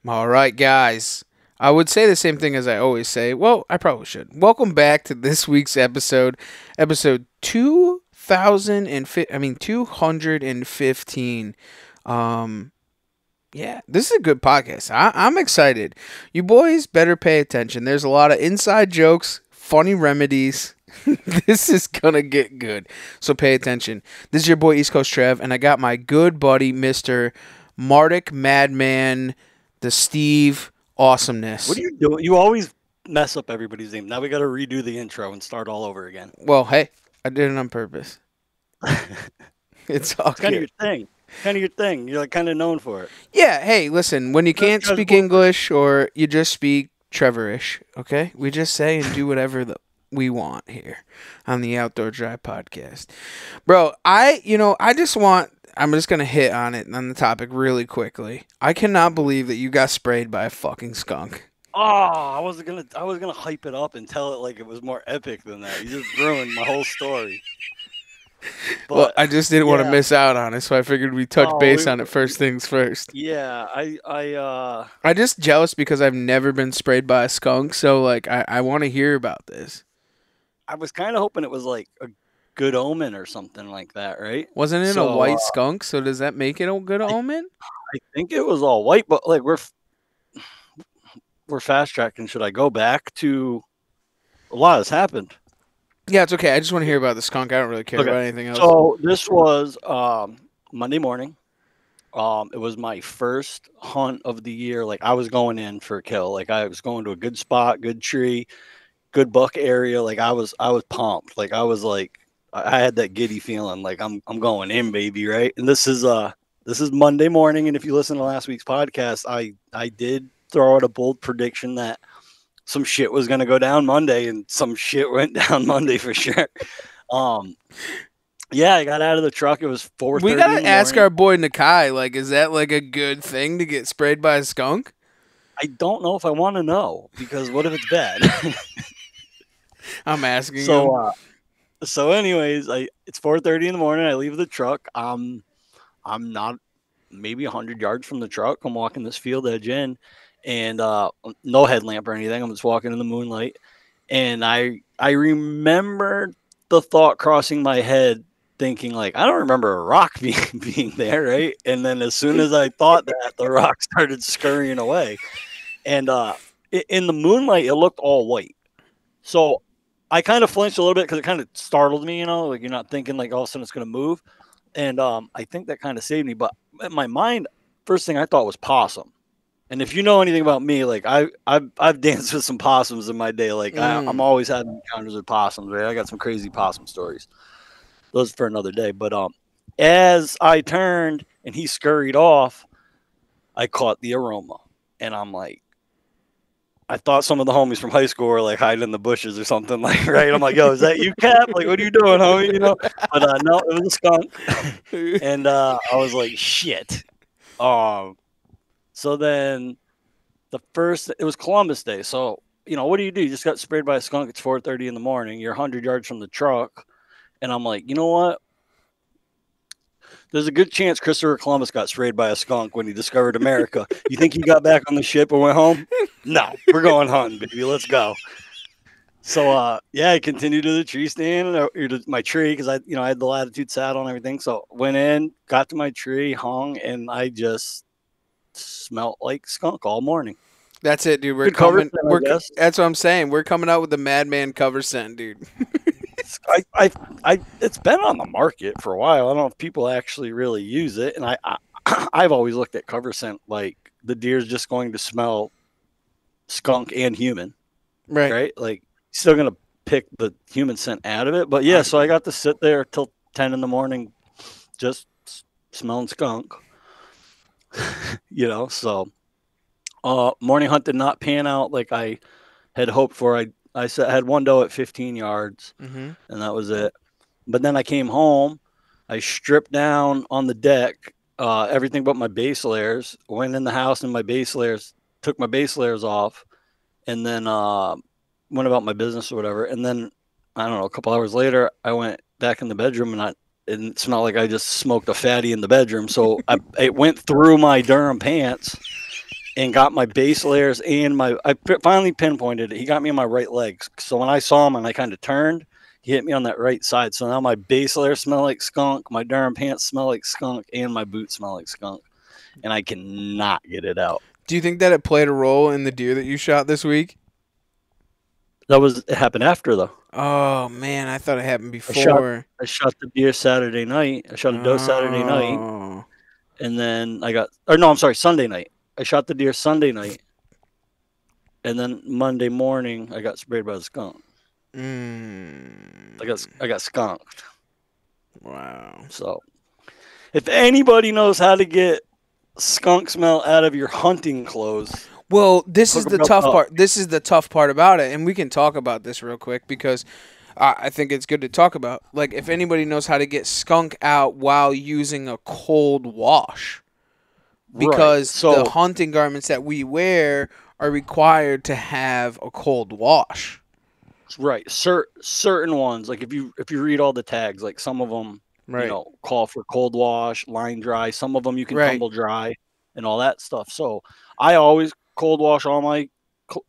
All right, guys. I would say the same thing as I always say. Well, I probably should. Welcome back to this week's episode 215. Um, yeah, this is a good podcast. I'm excited. You boys better pay attention. There's a lot of inside jokes, funny remedies. This is gonna get good. So pay attention. This is your boy East Coast Trev, and I got my good buddy Mr. Martic Madman, the Steve What Awesomeness. are you doing? You always mess up everybody's name. Now we got to redo the intro and start all over again. Well, hey, I did it on purpose. It's It's all kind of good. your thing. Kind of your thing. You're like kind of known for it. Yeah, hey, listen, when you can't Trev's speak bullshit. English or you just speak Trevorish, okay? We just say and do whatever we want here on the Outdoor Drive podcast. Bro, I'm just going to hit on it on the topic really quickly. I cannot believe that you got sprayed by a fucking skunk. Oh, I was gonna hype it up and tell it like it was more epic than that. You just ruined my whole story. Well, But I just didn't want to yeah. miss out on it, so I figured we'd touch Oh, base on it first things first. yeah. I'm just jealous because I've never been sprayed by a skunk, so like I want to hear about this. I was kind of hoping it was like a good omen or something like that, right? Wasn't it a So white skunk? So does that make it a good I omen? I think it was all white, but like we're fast tracking. Should I go back to a lot has happened? Yeah, it's okay. I just want to hear about the skunk. I don't really care Okay. about anything else. So this was Monday morning. It was my first hunt of the year. Like I was going in for a kill. Like I was going to a good spot, good tree, good buck area. Like I was pumped. Like I was like I had that giddy feeling. Like I'm going in, baby, right? And this is Monday morning. And if you listen to last week's podcast, I did throw out a bold prediction that some shit was gonna go down Monday, and some shit went down Monday for sure. Um, yeah, I got out of the truck. It was four We thirty in gotta the ask morning. our boy Nakai. Like, is that like a good thing to get sprayed by a skunk? I don't know if I want to know because what if it's bad? I'm asking so, him. anyways, it's 4:30 in the morning. I leave the truck. I'm not maybe 100 yards from the truck. I'm walking this field edge in, and no headlamp or anything. I'm just walking in the moonlight, and I remember the thought crossing my head, thinking like I don't remember a rock being there, right? And then as soon as I thought that, the rock started scurrying away, and in the moonlight, it looked all white. So I kind of flinched a little bit because it kind of startled me, like you're not thinking like all of a sudden it's going to move. And I think that kind of saved me. But in my mind, first thing I thought was possum. And if you know anything about me, like I've danced with some possums in my day. Like I'm Mm. always having encounters with possums. Right? I got some crazy possum stories. Those for another day. But as I turned and he scurried off, I caught the aroma, and I'm like, I thought some of the homies from high school were like hiding in the bushes or something. Like, right? I'm like, yo, is that you, Cap? Like, what are you doing, homie? But no, it was a skunk, and I was like, shit. Um, so then it was Columbus Day. So what do? You just got sprayed by a skunk. It's 4:30 in the morning. You're 100 yards from the truck, and I'm like, you know what? There's a good chance Christopher Columbus got sprayed by a skunk when he discovered America. You think he got back on the ship and went home? No, we're going hunting, baby. Let's go. So yeah, I continued to the tree stand or to my tree because I had the latitude saddle and everything. So went in, got to my tree, hung, and I just smelt like skunk all morning. That's it, dude. We're Good cover, coming. I guess. That's what I'm saying. We're coming out with the Madman cover scent, dude. It's been on the market for a while. I don't know if people actually really use it, and I've always looked at cover scent like the deer's just going to smell skunk and human, Right. right? Like still gonna pick the human scent out of it. But yeah, so I got to sit there till 10 in the morning, just smelling skunk. So morning hunt did not pan out like I had hoped for. Had one doe at 15 yards, Mm-hmm. and that was it. But then I came home, I stripped down on the deck everything but my base layers. Went in the house and my base layers, took my base layers off, and then went about my business or whatever. And then I don't know, a couple hours later, I went back in the bedroom and it smelled like I just smoked a fatty in the bedroom. So it went through my Durham pants and got my base layers and finally pinpointed it. He got me on my right leg. So when I saw him and I kind of turned, he hit me on that right side. So now my base layers smell like skunk, my Durham pants smell like skunk, and my boots smell like skunk. And I cannot get it out. Do you think that it played a role in the deer that you shot this week? It happened after though. Oh man, I thought it happened I shot before. I shot the deer Saturday night. I shot a doe Saturday night, Oh. and then I'm sorry, Sunday night. I shot the deer Sunday night, and then Monday morning I got sprayed by the skunk. Mm. I got skunked. Wow. So if anybody knows how to get skunk smell out of your hunting clothes, Well, this hook is a the brother tough up. part. This is the tough part about it, and we can talk about this real quick because I think it's good to talk about. Like, if anybody knows how to get skunk out while using a cold wash, Right. because the So hunting garments that we wear are required to have a cold wash. right, certain ones like if you read all the tags, like some of them, Right. call for cold wash, line dry. Some of them you can Right. tumble dry and all that stuff. So I always cold wash all my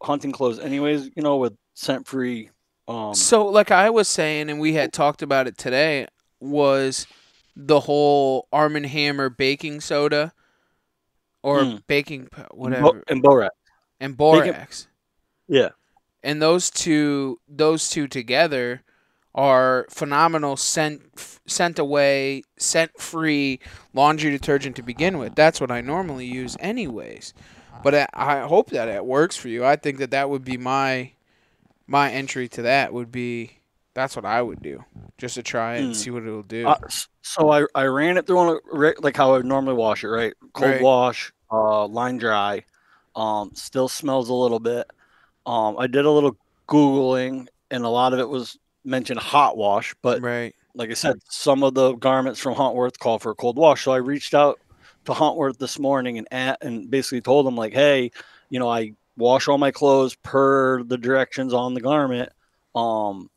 hunting clothes, anyways. With scent free. So, like I was saying, and we had talked about it today, was the whole Arm& and Hammer baking soda or Mm, whatever, and Borax. and Bacon. borax. Yeah. And those two together are phenomenal scent away, scent free laundry detergent to begin with. That's what I normally use anyways. But I hope that it works for you. I think that would be my entry to that would be that's what I would do just to try it and Mm. see what it'll do. So I ran it through on like how I would normally wash it, right? Cold Right, wash, line dry. Still smells a little bit. I did a little Googling, and a lot of it was mentioned hot wash, but right, like I said, some of the garments from Huntworth call for a cold wash. So I reached out to Huntworth this morning and basically told them like, hey, I wash all my clothes per the directions on the garment. Um,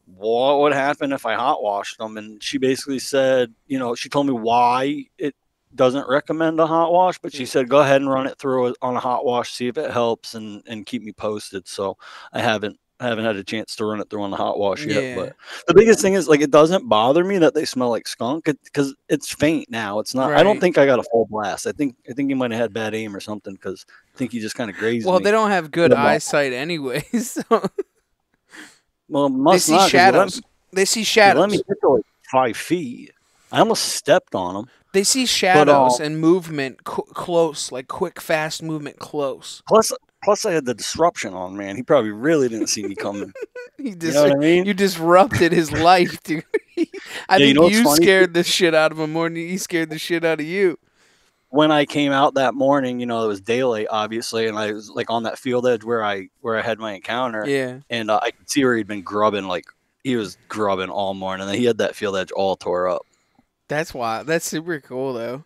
what would happen if I hot washed them? And she basically said, she told me why it doesn't recommend a hot wash, but she said, go ahead and run it through on a hot wash, see if it helps and keep me posted. So I haven't had a chance to run it through on the hot wash yet. yeah, But the biggest thing is like, it doesn't bother me that they smell like skunk because it's faint now. It's not, I don't right. think I got a full blast. I think you might have had bad aim or something because I think you just kind of grazed Well, they me. don't have good eyesight anyways. So Well, they must see not because shadows. They see you let me shadows. get to like 5 feet. I almost stepped on them. They see But shadows and movement close, like quick, fast movement close. plus I had the disruption on, man. He probably really didn't see me coming. You You know what I mean? you disrupted his life, dude. I Yeah, you think know what's you funny? scared the shit out of him more than he scared the shit out of you. When I came out that morning, it was daylight, obviously, and I was like on that field edge where I had my encounter, Yeah, and I could see where he'd been grubbing, like he was grubbing all morning, and he had that field edge all tore up. that's why. That's super cool, though.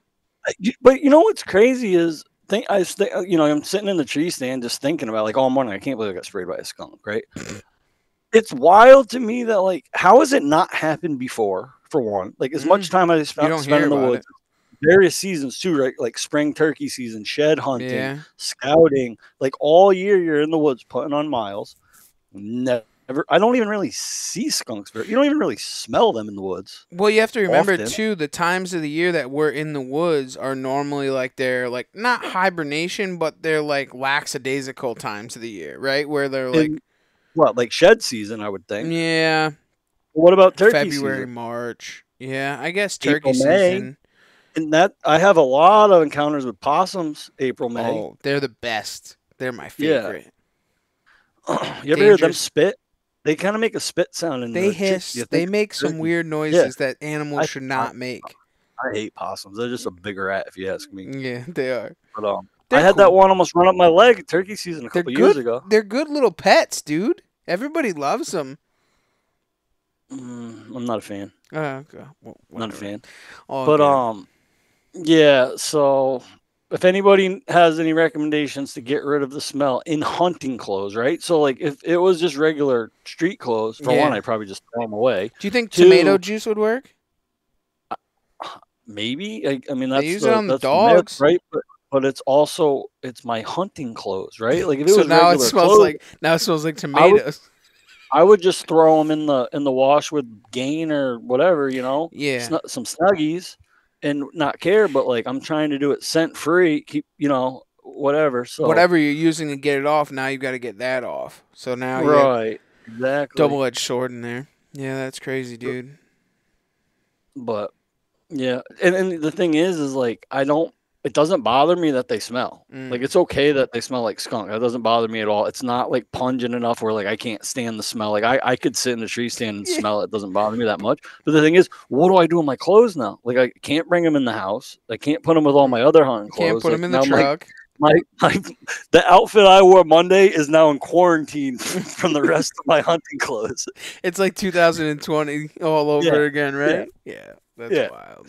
But what's crazy is I'm sitting in the tree stand just thinking about like all morning. I can't believe I got sprayed by a skunk, right? It's wild to me that like how has it not happened before? For one, like as much time I You don't spent hear in the about woods, it. various seasons too, right? Like spring turkey season, shed hunting, Yeah. scouting, like all year you're in the woods putting on miles. Never, I don't even really see skunks. You don't even really smell them in the woods Well, you have to remember often. too, the times of the year that we're in the woods are normally like they're like not hibernation, but they're like lackadaisical times of the year, right? Where they're like, In what, like shed season, I would think. yeah, What about turkey February, season? March. Yeah, I guess turkey April, May. season. And that I have a lot of encounters with possums. April, May. Oh, they're the best. They're my Yeah. favorite. You ever hear them Dangerous. spit? They kind of make a spit sound in They the chick. hiss. You think They make some turkey? weird Yeah. noises that animals I, should I not make. I hate possums. They're just a bigger rat, if you ask me. Yeah, they are. But I They're had that cool. one almost run up my leg turkey season a They're couple years good. ago. They're good little pets, dude. Everybody loves them. I'm not a fan. Okay. Well, Not a whatever. fan. All But good. yeah. So if anybody has any recommendations to get rid of the smell in hunting clothes, right? So like if it was just regular street clothes, for one, Yeah. I'd probably just throw them away. Do you think tomato Two, juice would work? maybe. I mean They that's use it the on the that's the myth, dogs. right? but it's my hunting clothes, right? Like if it So was now it regular smells clothes, like I would tomatoes. I would just throw them in the wash with Gain or whatever, Yeah. some Snuggies, and not care. But like I'm trying to do it scent free, keep whatever. So Whatever you're using to get it off, now you got to get that off. So now you have right, exactly. double-edged sword in there. Yeah, that's crazy, dude. But yeah, and the thing is like I don't. It doesn't bother me that they smell. Like Mm. it's okay that they smell like skunk. That doesn't bother me at all. It's not like pungent enough where like I can't stand the smell. Like I could sit in a tree stand and Yeah. smell it. It doesn't bother me that much. But the thing is, what do I do with my clothes now? Like I can't bring them in the house. I can't put them with all my other hunting You can't clothes. put Like them in the now my truck. my my the outfit I wore Monday is now in quarantine from the rest of my hunting clothes. It's like 2020 all Yeah, over again, yeah, right? Yeah, that's yeah. wild.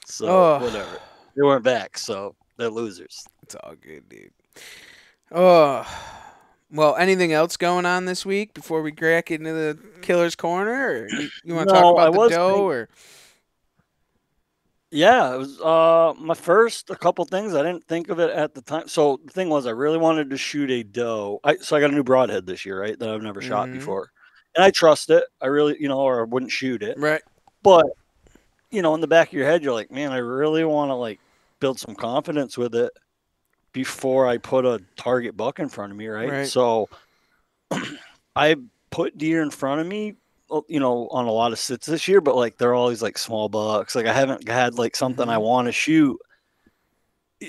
So Oh, whatever. They weren't back, so they're losers. it's all good, dude. Oh, well, anything else going on this week before we crack into the killer's corner? Or you want to talk No, I about the was dough? think Or yeah, it was my first a couple things. I didn't think of it at the time. So the thing was I really wanted to shoot a doe. So I got a new broadhead this year, right? That I've never shot mm-hmm. before. And I trust it. I really, or I wouldn't shoot it. Right, But, in the back of your head you're like, "Man, I really want to like build some confidence with it before I put a target buck in front of me, right?" right. So I put deer in front of me, on a lot of sits this year, but like they're always like small bucks. Like I haven't had like something I Mm-hmm. want to shoot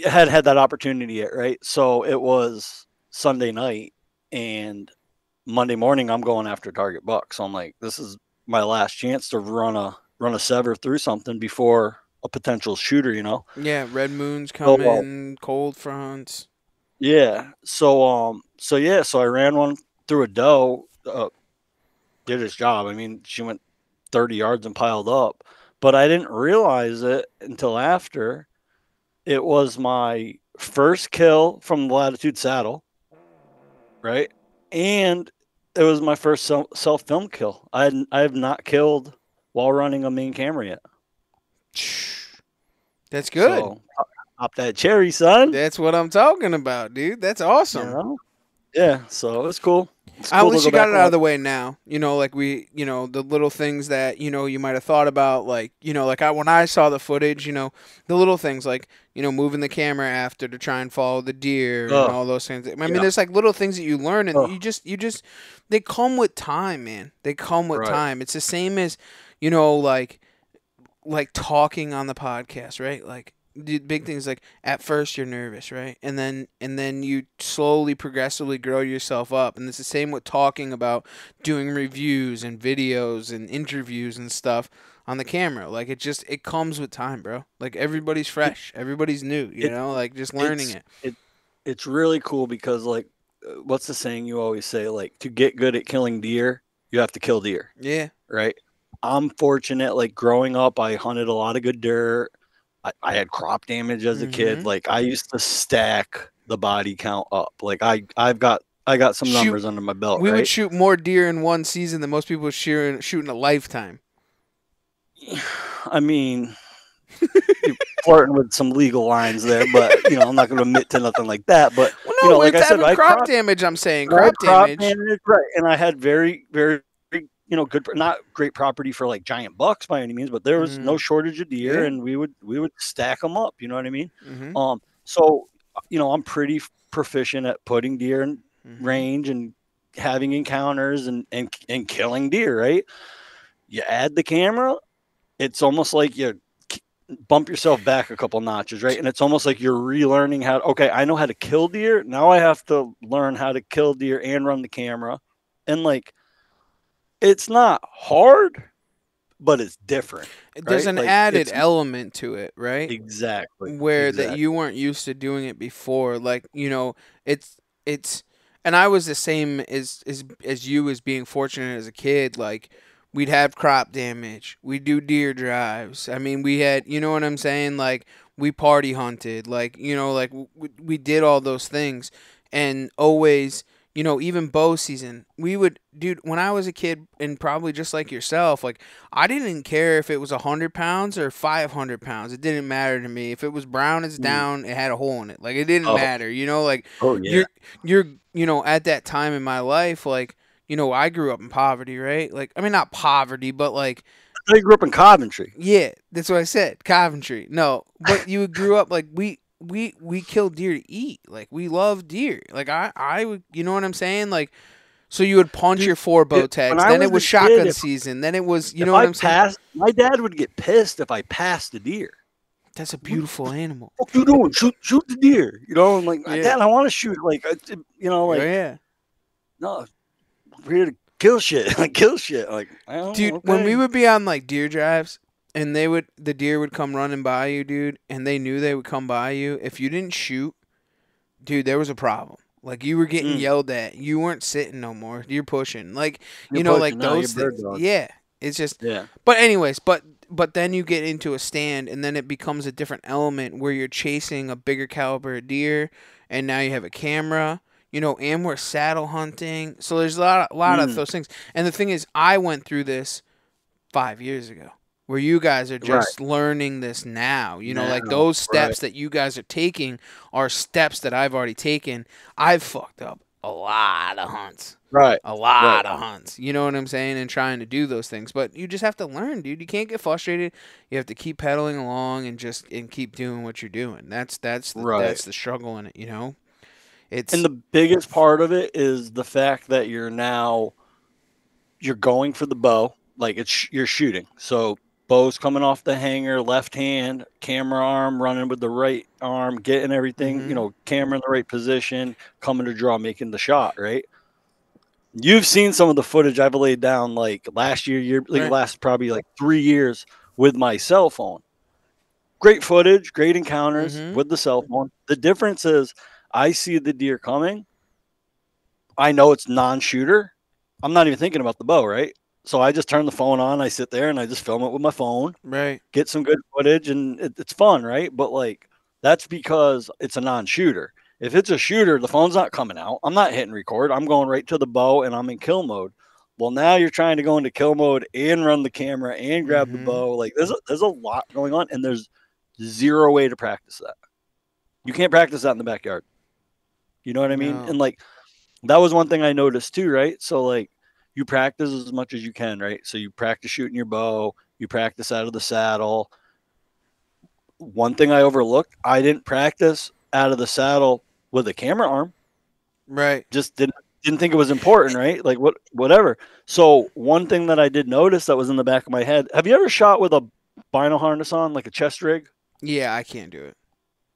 had that opportunity yet, right? So it was Sunday night and Monday morning I'm going after target buck. So I'm like, this is my last chance to run a sever through something before a potential shooter. Yeah, red moons So coming, cold fronts. yeah. So I ran one through a doe, did its job. I mean, she went 30 yards and piled up, but I didn't realize it until after. It was my first kill from the Latitude saddle, right? And it was my first self film kill. I have not killed while running a main camera yet. That's good. So pop that cherry, son. That's what I'm talking about, dude. That's You awesome. know? Yeah. So it's cool. It's At cool to least go you got back it and out of watch. the way now. Like the little things that you might have thought about, like when I saw the footage, the little things like moving the camera after to try and follow the deer and Oh, all those things. I mean, yeah. there's like little things that you learn, and Oh, you just they come with time, man. They come with right. time. It's the same as like talking on the podcast, right? Like the big things like at first you're nervous, right? And then you slowly progressively grow yourself up. And it's the same with talking about doing reviews and videos and interviews and stuff on the camera. Like it comes with time, bro. Like everybody's It, fresh, everybody's new, it like just learning it's it. it it's really cool because like what's the saying you always say, like to get good at killing deer you have to kill deer, Yeah. right? I'm fortunate, like growing up I hunted a lot of good dirt. I had crop damage as a kid. Mhm. Like I used to stack the body count up. Like I got some Shoot, numbers under my belt, we would right? shoot more deer in one season than most people shoot in a lifetime. I mean, you're flirting with some legal lines there, but I'm not going to admit to nothing like that. But Well, no, we're like I said, having crop damage. I'm saying I had crop crop damage. damage, right? And I had very, very, good, not great property for like giant bucks by any means, but there was no Mm, shortage of deer, yeah. and we would stack them up. You know what I mean? Mhm. So I'm pretty proficient at putting deer in Mhm. range and having encounters and killing deer. Right? You add the camera, it's almost like you bump yourself back a couple notches, right? And it's almost like you're relearning how. Okay, I know how to kill deer. Now I have to learn how to kill deer and run the camera, and like it's not hard, but it's different, There's right? an Like added it's element to it, right? exactly, Where that you exactly. weren't used to doing it before. Like, it's and I was the same as you, as being fortunate as a kid. Like we'd have crop damage. We do deer drives. I mean, we had, you know what I'm saying? Like we party hunted. Like, like we did all those things, and always you know, even bow season, we would, dude, when I was a kid, and probably just like yourself, like, I didn't care if it was 100 pounds or 500 pounds. It didn't matter to me. If it was brown as Mm. down, it had a hole in it. Like, it didn't Oh, matter, you know, like, oh yeah. you're, you're, you know, at that time in my life, like, you know, I grew up in poverty, right? Like, I mean, not poverty, but like, I grew up in Coventry. yeah, that's what I said. Coventry. No, but you grew up like we kill deer to eat. Like we love deer. Like I would, you know what I'm saying? Like, so you would punch Dude, your four bow when tags. I Then was it was a kid, shotgun season. Then it was, you if know what I I'm saying? passed, my dad would get pissed if I passed the deer. That's a What the beautiful animal. fuck you doing? Shoot the deer. You know, I'm like, Yeah. Dad, I want to shoot. Like, you know, Oh like, yeah. no, we're here to kill shit. Like, kill shit. Like, oh, Dude, when we okay. would be on like deer drives and the deer would come running by you, dude, and they knew they would come by you, if you didn't shoot, dude, there was a problem. Like you were getting Mm, yelled at. You weren't sitting no more. You're pushing. Like, you're you know, pushing like now. You're those bird things. dog. Yeah. It's just Yeah. but anyways, but then you get into a stand and then it becomes a different element where you're chasing a bigger caliber of deer and now you have a camera, you know, and we're saddle hunting. So there's a lot of Mm, those things. And the thing is I went through this 5 years ago. Where you guys are right. just learning this now. You know, like Now. those Right. steps that you guys are taking are steps that I've already taken. I've fucked up a lot of hunts. Right. A Right. lot of hunts. You know what I'm saying? And trying to do those things. But you just have to learn, dude. You can't get frustrated. You have to keep pedaling along and keep doing what you're doing. Right. That's the struggle in it, you know? And It's the biggest part of it is the fact that you're going for the bow, like you're shooting. So bow's coming off the hanger, left hand, camera arm running with the right arm, getting everything, mhm. camera in the right position, coming to draw, making the shot, right? You've seen some of the footage I've laid down like last year, like Right. last probably like 3 years with my cell phone. Great footage, great encounters Mhm. with the cell phone. The difference is I see the deer coming. I know it's non-shooter. I'm not even thinking about the bow, right? So I just turn the phone on. I sit there and I just film it with my phone, Right. get some good footage, and it's fun, right? But like that's because it's a non-shooter. If it's a shooter, the phone's not coming out. I'm not hitting record. I'm going right to the bow and I'm in kill mode. Well, now you're trying to go into kill mode and run the camera and grab the Mhm. bow. Like there's a lot going on, and there's zero way to practice that. You can't practice that in the backyard. You know what I mean? No. And like that was one thing I noticed too, right? So like you practice as much as you can, right? So you practice shooting your bow, you practice out of the saddle. One thing I overlooked, I didn't practice out of the saddle with a camera arm. Right. Just didn't think it was important, right? Like whatever. So one thing that I did notice that was in the back of my head, have you ever shot with a bino harness on, like a chest rig? Yeah, I can't do it.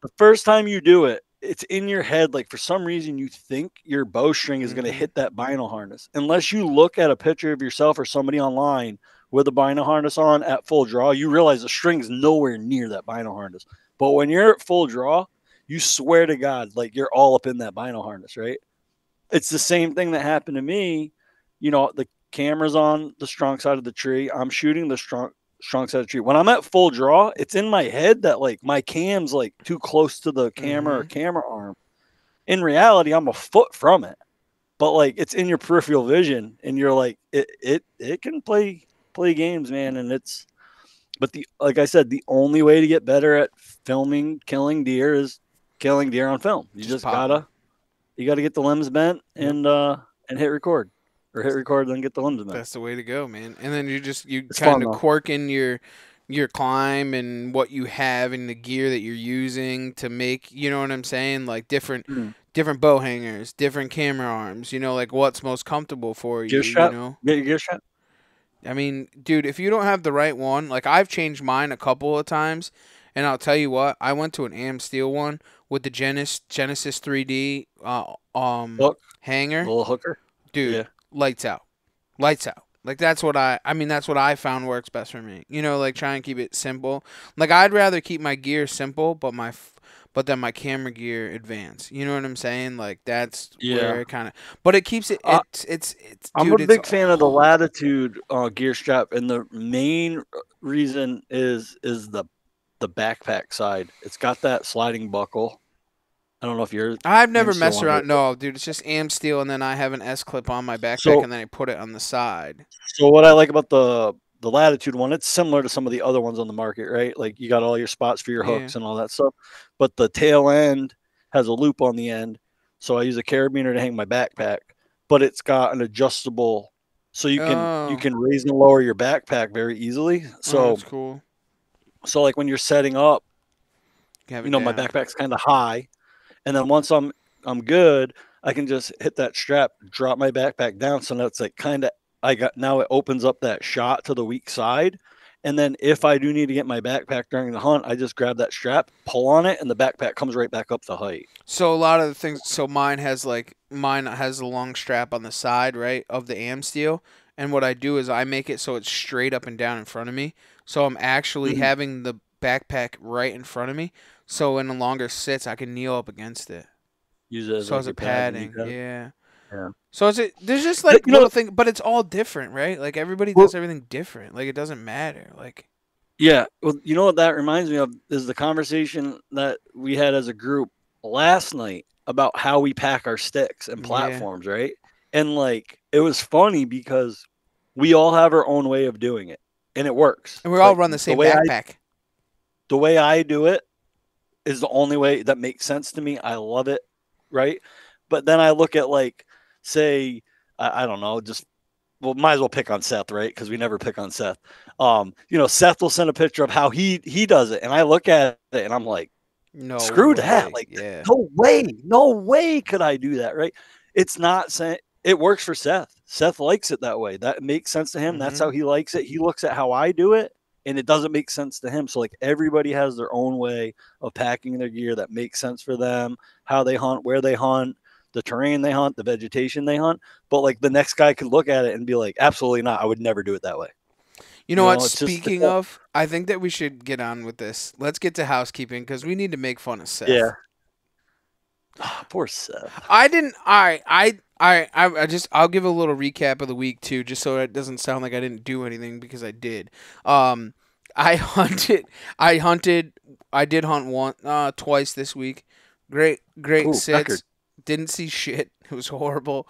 The first time you do it, it's in your head. Like for some reason, you think your bowstring is going to Mhm. hit that bino harness. Unless you look at a picture of yourself or somebody online with a bino harness on at full draw, you realize the string's nowhere near that bino harness. But when you're at full draw, you swear to God, like you're all up in that bino harness, right? It's the same thing that happened to me. The camera's on the strong side of the tree. I'm shooting the strong side of the tree. When I'm at full draw, it's in my head that like my cam's like too close to the camera or Mhm. camera arm. In reality, I'm a foot from it. But like it's in your peripheral vision and you're like it can play games, man, and it's but the like I said, the only way to get better at filming killing deer is killing deer on film. You Just just pop them. gotta get the limbs bent Yep. and hit record, or hit record then get the limbs bent. That's the way to go, man. And then you It's kind fun of though. quirk in your climb and what you have and the gear that you're using to make, you know what I'm saying? Like Mm. different bow hangers, different camera arms, you know, like what's most comfortable for Gear you, you strap. know? Get your gear strap. I mean, dude, if you don't have the right one, like I've changed mine a couple of times, and I'll tell you what, I went to an Am Steel one with the Genesis 3D Hook. hanger. Little hooker. Dude, Yeah. lights out. Lights out. Like that's what I mean that's what I found works best for me. You know, like try and keep it simple. Like I'd rather keep my gear simple, but then my camera gear advance. You know what I'm saying? Like that's Yeah. where it kind of but it keeps it Uh, it's I'm a dude, it's big fan of the Latitude gear strap, and the main reason is the backpack side. It's got that sliding buckle, I don't know if you're I've never am steel messed on it. around. No, dude, it's just am steel, and then I have an S clip on my backpack, So and then I put it on the side. so what I like about the Latitude one, it's similar to some of the other ones on the market, right? Like you got all your spots for your Yeah. hooks and all that stuff, but the tail end has a loop on the end. So I use a carabiner to hang my backpack, but it's got an adjustable, so you Oh, can raise and lower your backpack very easily. oh, So that's cool. like when you're setting up, Have you it know, my down. backpack's kind of high, and then once I'm good, I can just hit that strap, drop my backpack down. So now it's like kind of I got now it opens up that shot to the weak side. And then if I do need to get my backpack during the hunt, I just grab that strap, pull on it, and the backpack comes right back up the height. So a lot of the things. So mine has a long strap on the side, right, of the am steel. And what I do is I make it so it's straight up and down in front of me. So I'm actually Mhm. having the backpack right in front of me. So when the longer sits, I can kneel up against it. Use it as So like as a your pad, the knee padding, pad. yeah. Yeah. So is it? There's just You like know, little thing, but it's all different, right? Like everybody well, does everything different. Like it doesn't matter. Like yeah. Well, you know what that reminds me of is the conversation that we had as a group last night about how we pack our sticks and yeah. platforms, right? And like it was funny because we all have our own way of doing it and it works. And we all Like run the same backpack. the way I do it is the only way that makes sense to me. I love it, right? But then I look at like say I don't know, just well, might as well pick on Seth, right? Because we never pick on Seth. You know, Seth will send a picture of how he does it, and I look at it and I'm like, No screw that! way. Like, Yeah. no way could I do that, right? It's not saying it works for Seth. Seth likes it that way. That makes sense to him. That's Mhm. how he likes it. He looks at how I do it, and it doesn't make sense to him. So like everybody has their own way of packing their gear that makes sense for them, how they hunt, where they hunt, the terrain they hunt, the vegetation they hunt. But like the next guy could look at it and be like, absolutely not. I would never do it that way. You know You what? know, it's just Speaking of, I think that we should get on with this. Let's get to housekeeping because we need to make fun of yeah. Seth. Poor Seth. I didn't. I just. I'll give a little recap of the week too, just so it doesn't sound like I didn't do anything because I did. Um, I hunted. I hunted. I did hunt twice this week. Great Ooh, record. sits. Didn't see shit. It was horrible.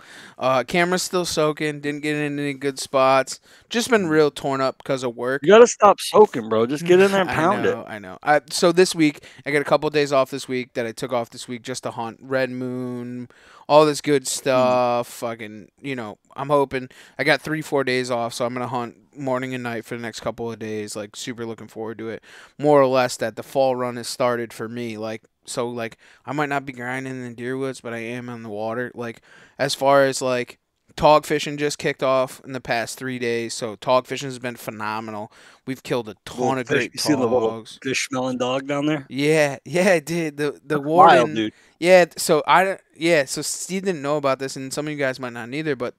Camera's still soaking. Didn't get in any good spots. Just been real torn up because of You work. got to stop soaking, bro. Just get in there and I pound it. know, I know. So this week, I got a couple days off this week that I took off this week just to hunt Red Moon, all this good Mm. stuff. Fucking, I'm hoping I got 3-4 days off, so I'm gonna hunt morning and night for the next couple of days. Like super looking forward to it. More or less that the fall run has started for me. Like I might not be grinding in the deer woods, but I am on the water. Like as far as like tog fishing just kicked off in the past 3 days, so tog fishing has been phenomenal. We've killed a Little ton of fish. great You see the little togs. fish smelling dog down there? Yeah, yeah, I did. The That's wild, warden, dude. yeah. So Steve didn't know about this, and some of you guys might not either. But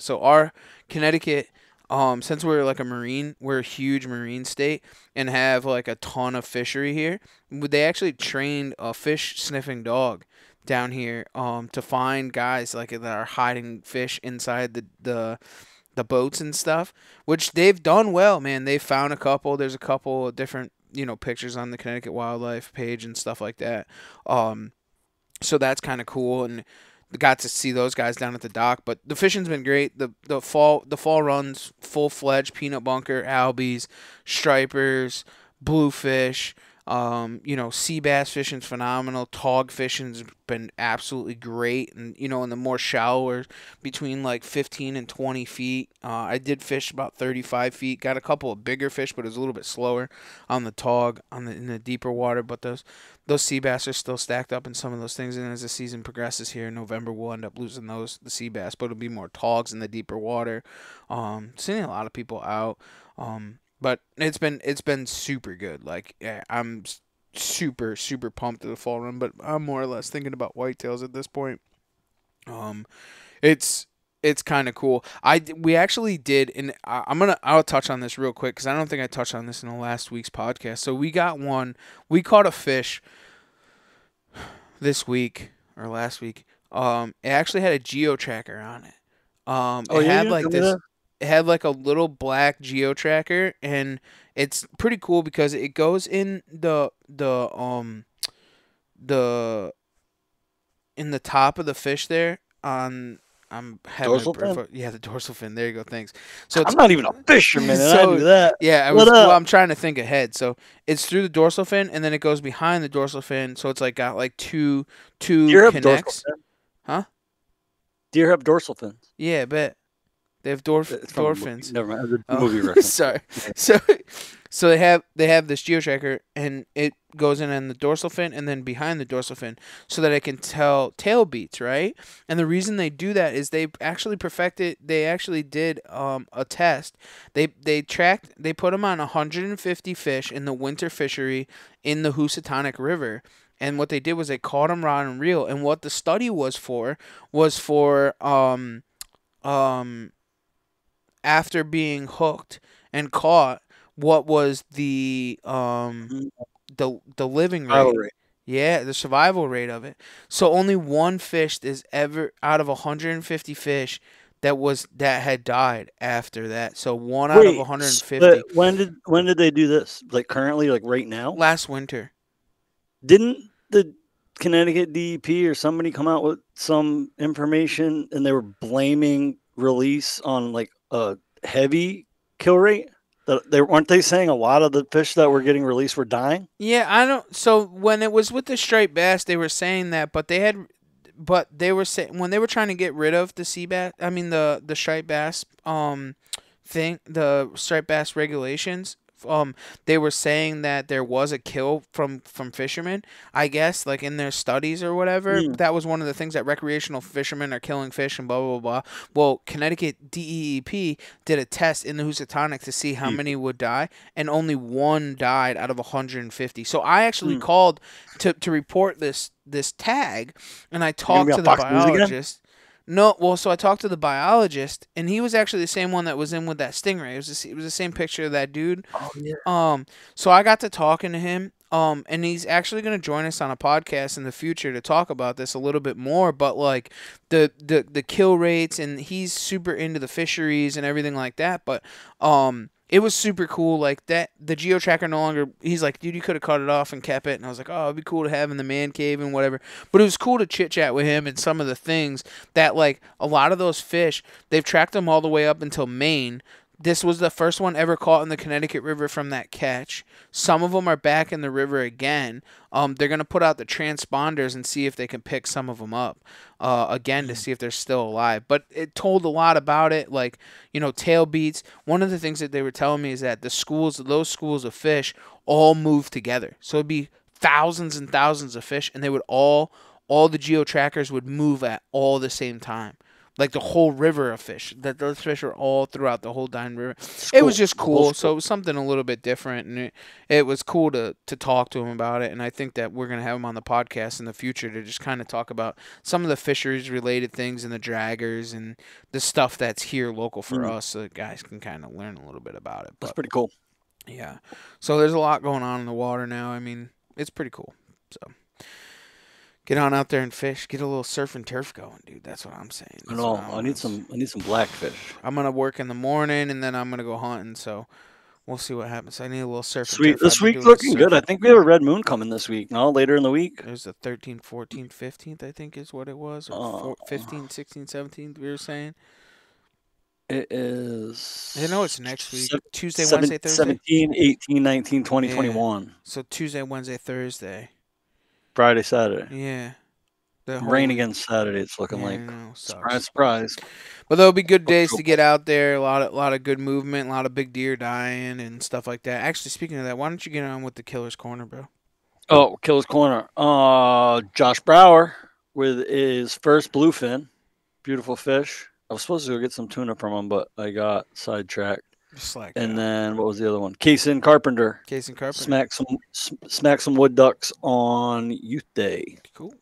our Connecticut, since we're like we're a huge marine state and have like a ton of fishery here. They actually trained a fish sniffing dog down here, to find guys like that are hiding fish inside the boats and stuff, which they've done well, man. They found a couple. There's a couple of different, pictures on the Connecticut Wildlife page and stuff like that. Um, so that's kind of cool, and got to see those guys down at the dock. But the fishing's been great. The fall runs full fledged peanut bunker, albies, stripers, bluefish. Sea bass fishing's phenomenal. Tog fishing's been absolutely great, and in the more shallower, between like 15 and 20 feet. I did fish about 35 feet. Got a couple of bigger fish, but it was a little bit slower on the tog in the deeper water. But those sea bass are still stacked up in some of those things, and as the season progresses here in November, we'll end up losing the sea bass, but it'll be more togs in the deeper water. Seeing a lot of people out. But it's been super good. Like, yeah, I'm super super pumped to the fall run, but I'm more or less thinking about whitetails at this point. Um, it's it's kind of cool. We actually did, and I'll touch on this real quick because I don't think I touched on this in the last week's podcast. So we caught a fish this week or last week. It actually had a geo tracker on it. Oh It yeah, had you like tell me this. that. It had like a little black geo tracker, and it's pretty cool because it goes in the in the top of the fish there on. I'm having a Dorsal fin. yeah, the dorsal fin. There you go. Thanks. So I'm not even a fisherman, and I so knew that. yeah, I What was well. up? I'm trying to think ahead. So it's through the dorsal fin, and then it goes behind the dorsal fin. So it's like got like two Deer have dorsal connects, fin. huh? Deer have dorsal fins. Yeah, bet they have It's from a movie. dolphins. Never mind. It's a Oh, movie reference. sorry. Yeah. So so they have this geo tracker, and it goes in on the dorsal fin and then behind the dorsal fin, so that it can tell tail beats, right? And the reason they do that is they actually perfected. They actually did a test. They put them on 150 fish in the winter fishery in the Housatonic River. And what they did was they caught them rod and reel. And what the study was for um after being hooked and caught, what was Mhm. the living Survival rate? rate. Yeah, the survival rate of it. So only one fish is ever out of 150 fish that had died after that. So one out of Wait, but 150 when did they do this? Like currently, like right now? last winter. Didn't the Connecticut DEP or somebody come out with some information and they were blaming release on like a heavy kill rate? That they weren't they saying a lot of the fish that were getting released were dying? Yeah, I don't. So when it was with the striped bass, they were saying that, but they were saying when they were trying to get rid of the sea bass, I mean the striped bass the striped bass regulations. They were saying that there was a kill from fishermen. I guess like in their studies or whatever. Mm. That was one of the things that recreational fishermen are killing fish and blah blah blah. Well, Connecticut DEEP did a test in the Housatonic to see how many would die, and only one died out of 150. So I actually Mm. called to report this tag, and I You're gonna be talked on to the Fox News again? biologist. No, well, so I talked to the biologist, and he was actually the same one that was in with that stingray. It was the same picture of that dude. Oh yeah. So I got to talking to him. And he's actually going to join us on a podcast in the future to talk about this a little bit more. But like the kill rates, and he's super into the fisheries and everything like that. But it was super cool. Like that, the geo tracker no longer. He's like, dude, you could have cut it off and kept it. And I was like, oh, it'd be cool to have in the man cave and whatever. But it was cool to chit chat with him and some of the things that like a lot of those fish, they've tracked them all the way up until Maine. This was the first one ever caught in the Connecticut River from that catch. Some of them are back in the river again. They're gonna put out the transponders and see if they can pick some of them up again to see if they're still alive. But it told a lot about it, like tail beats. One of the things that they were telling me is that those schools of fish, all move together. So it'd be thousands and thousands of fish, and they would all the geo trackers would move at all the same time, like the whole river of fish. That those fish are all throughout the whole Dine River. It was School. just The whole cool. So school. it was something a little bit different, and it was cool to talk to him about it. And I think that we're gonna have him on the podcast in the future to just kind of talk about some of the fisheries related things and the draggers and the stuff that's here local for Mm. us, so the guys can kind of learn a little bit about it. That's But pretty cool. yeah, so there's a lot going on in the water now. I mean, it's pretty cool. So get on out there and fish. Get a little surf and turf going, dude. That's what I'm saying. I That's what know. I I need want. some. I need some blackfish. I'm gonna work in the morning and then I'm gonna go hunting. So we'll see what happens. I need a little surf and Sweet. turf. I've This been week's doing the looking good. I surf. think we have a red moon coming this week. No, later in the week. There's the 13th, 14th, 15th, I think is what it was, or Uh, 15th, 16th, 17th. We were saying. it is I know it's next week. Tuesday, seven, Wednesday, Thursday. 17, 18, 19, 20, Yeah. 21. So Tuesday, Wednesday, Thursday. Friday, Saturday. Yeah. The whole Rain week. again Saturday. It's looking Yeah, I like. know. Surprise, Sucks. surprise. But there'll be good Hope days so. to get out there. A lot of good movement. A lot of big deer dying and stuff like that. Actually, speaking of that, why don't you get on with the Killer's Corner, bro? Oh, Killer's Corner. Josh Brower with his first bluefin. Beautiful fish. I was supposed to go get some tuna from him, but I got sidetracked. Just like And then what was the other one? Kaysen Carpenter. Case and Carpenter. Smack some wood ducks on Youth Day. Cool.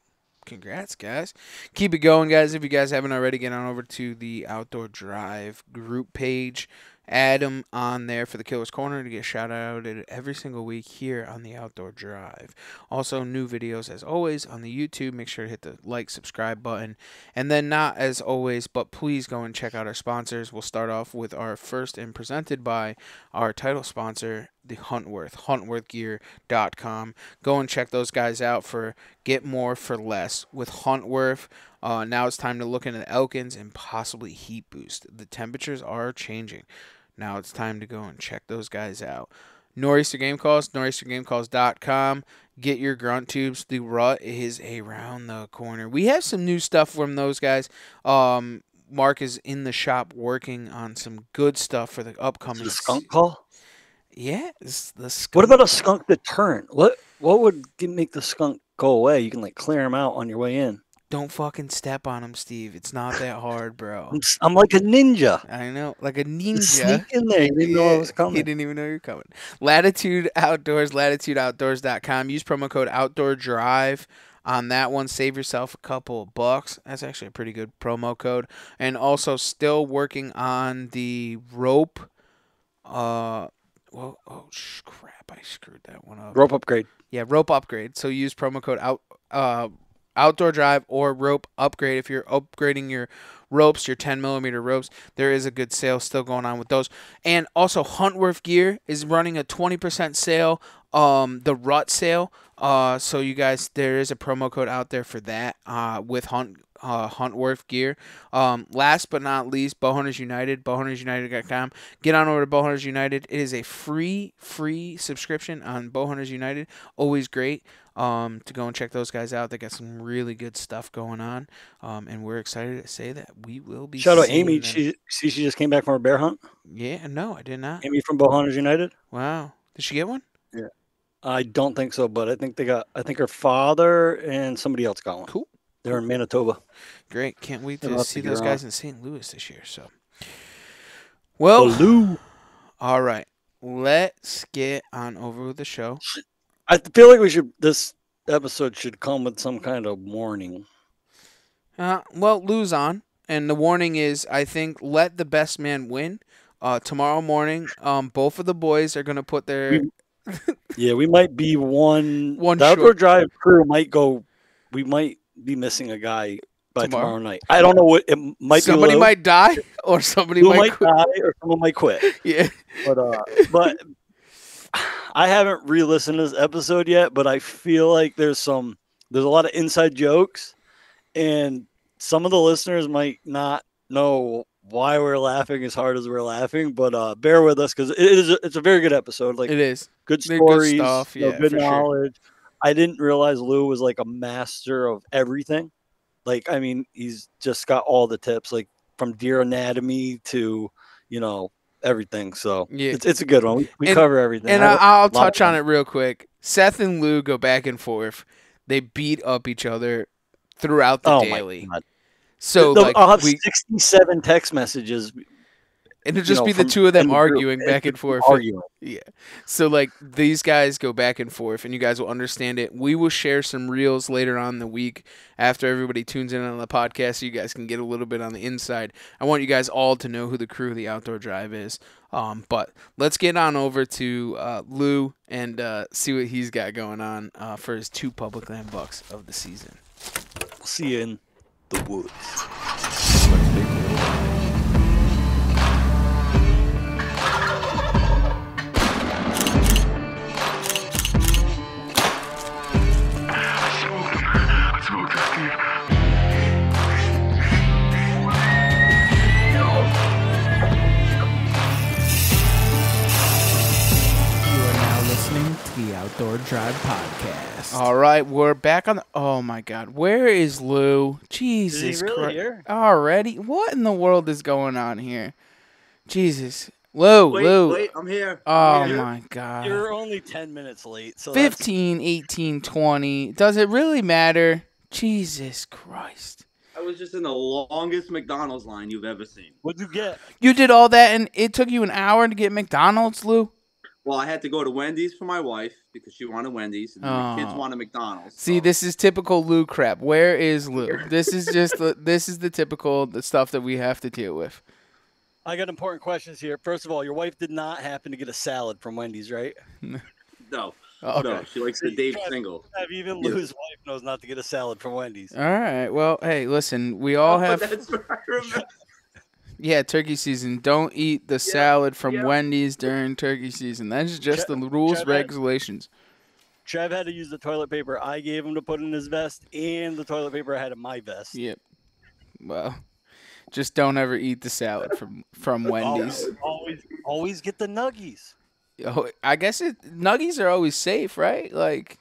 Congrats, guys. Keep it going, guys. If you guys haven't already, get on over to the Outdoor Drive group page. Add them on there for the Killer's Corner to get shout outed every single week here on the Outdoor Drive. Also, new videos as always on the YouTube. Make sure to hit the like, subscribe button. And then, not as always, but please go and check out our sponsors. We'll start off with our first and presented by our title sponsor, the huntworthgear.com. Go and check those guys out for get more for less with Huntworth. Now it's time to look into Elkins and possibly Heat Boost. The temperatures are changing. Now it's time to go and check those guys out. Nor'easter Game Calls, nor'eastergamecalls.com. Get your grunt tubes. The rut is around the corner. We have some new stuff from those guys. Mark is in the shop working on some good stuff for the Is upcoming. it a skunk call? Yeah, it's the skunk. What about a skunk deterrent? What would make the skunk go away? You can like clear him out on your way in. Don't fucking step on him, Steve. It's not that hard, bro. I'm like a ninja. I know, like a Just sneak ninja. in there. You didn't know I was He coming. didn't even know you were coming. Latitude Outdoors, latitudeoutdoors.com. Use promo code OutdoorDrive on that one. Save yourself a couple of bucks. That's actually a pretty good promo code. And also still working on the rope. Crap, I screwed that one up. Rope upgrade. Yeah, rope upgrade. So use promo code Outdoor Drive or rope upgrade if you're upgrading your ropes, your 10 millimeter ropes. There is a good sale still going on with those. And also Huntworth Gear is running a 20% sale, the rut sale. So you guys, there is a promo code out there for that with Huntworth Gear. Last but not least, Bowhunters United, bowhuntersunited.com. Get on over to Bowhunters United. It is a free subscription on Bowhunters United. Always great to go and check those guys out. They got some really good stuff going on, and we're excited to say that we will be Shout out seeing Amy. them. She just came back from a bear hunt. Yeah, no, I did not. Amy from Bowhunters United. Wow. Did she get one? Yeah. I don't think so, but I think her father and somebody else got one. Cool. They're in Manitoba. Great. Can't wait They'll to have see to get those her guys on. in St. Louis this year. So, well, Baloo. all right. Let's get on over with the show. I feel like this episode should come with some kind of warning. Well, lose on. And the warning is, I think, let the best man win. Tomorrow morning, both of the boys are going to put their... We might be one One the Outdoor short. Drive crew might go. We might be missing a guy by Tomorrow? tomorrow night. I don't know what it might Somebody be. Lou. might die or somebody Lou might quit. die or someone might quit. Yeah. But I haven't re-listened to this episode yet, but I feel like there's a lot of inside jokes, and some of the listeners might not know why we're laughing as hard as we're laughing. But bear with us because it's a very good episode. Like It is. good They're good stories, stuff, yeah, good for sure. knowledge. I didn't realize Lou was like a master of everything. Like, I mean, he's just got all the tips, like from deer anatomy to, everything. So Yeah. it's a good one. We cover everything. And I'll touch on it real quick. Seth and Lou go back and forth. They beat up each other throughout the daily. My God. So I'll have 67 text messages. And it'll just be the two of them arguing back and forth. Arguing. Yeah. So, these guys go back and forth, and you guys will understand it. We will share some reels later on in the week after everybody tunes in on the podcast so you guys can get a little bit on the inside. I want you guys all to know who the crew of the Outdoor Drive is. But let's get on over to Lou and see what he's got going on for his 2 public land bucks of the season. We'll see you in the woods. The Outdoor Drive Podcast. All right, we're back on the... Oh, my God. Where is Lou? Jesus Is he really Christ. here? Already? What in the world is going on here? Jesus. Lou. Wait, I'm here. Oh, I'm here. my God. You're only 10 minutes late. So 15, 18, 20. Does it really matter? Jesus Christ. I was just in the longest McDonald's line you've ever seen. What'd you get? You did all that, and it took you an hour to get McDonald's, Lou? Well, I had to go to Wendy's for my wife because she wanted Wendy's, and my kids wanted McDonald's. See, this is typical Lou crap. Where is Lou? This is just the typical stuff that we have to deal with. I got important questions here. First of all, your wife did not happen to get a salad from Wendy's, right? No. Oh, okay. No, she likes the Dave single. Even Lou's wife knows not to get a salad from Wendy's. All right. Well, hey, listen, we all have... That's what I remember. Yeah, turkey season. Don't eat the salad from Wendy's during turkey season. That's just the rules, regulations. Trev had to use the toilet paper I gave him to put in his vest and the toilet paper I had in my vest. Yep. Well, just don't ever eat the salad from Wendy's. Always get the nuggies. Oh, I guess nuggies are always safe, right? Like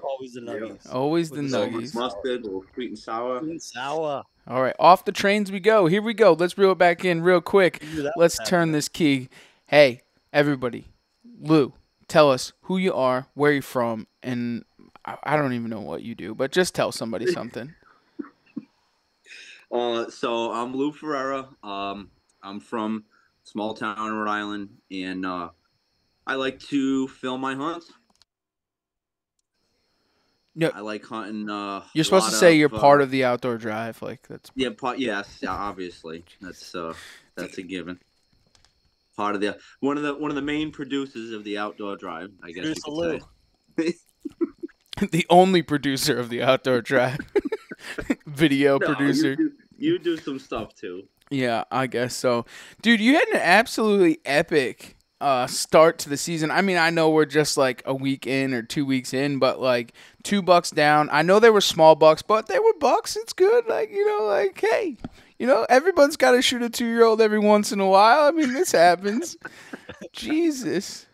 always the nuggies. Always the nuggies. Mustard or sweet and sour. Sweet and sour. All right, off the trains we go. Here we go. Let's reel it back in real quick. Let's turn this key. Hey, everybody. Lou, tell us who you are, where you're from, and I don't even know what you do, but just tell somebody something. So I'm Lou Ferreira. I'm from small town Rhode Island, and I like to film my hunts. No, I like hunting. You're supposed to say you're part of the outdoor drive, like that's. Yeah, yes, obviously that's a given. Part of one of the main producers of the outdoor drive, I guess you could say. The only producer of the outdoor drive. Video producer. You do some stuff too. Yeah, I guess so. Dude, you had an absolutely epic start to the season. I mean, I know we're just like a week in or 2 weeks in, but like 2 bucks down. I know they were small bucks, but they were bucks. It's good. Like, hey, everyone's got to shoot a 2-year-old every once in a while. I mean, this happens. Jesus.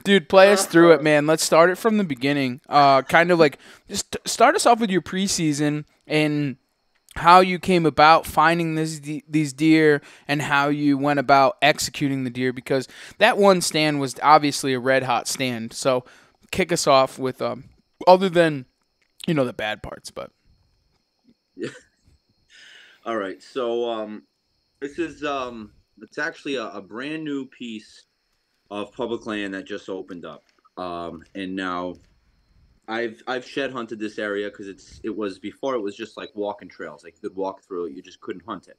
Dude, play us through it, man. Let's start it from the beginning. Kind of like, just start us off with your preseason and how you came about finding these deer and how you went about executing the deer, because that one stand was obviously a red-hot stand. So kick us off with, other than, the bad parts, but. Yeah. All right. So this is it's actually a brand new piece of public land that just opened up, and now I've shed hunted this area because it was before it was just like walking trails, like you could walk through it, you just couldn't hunt it.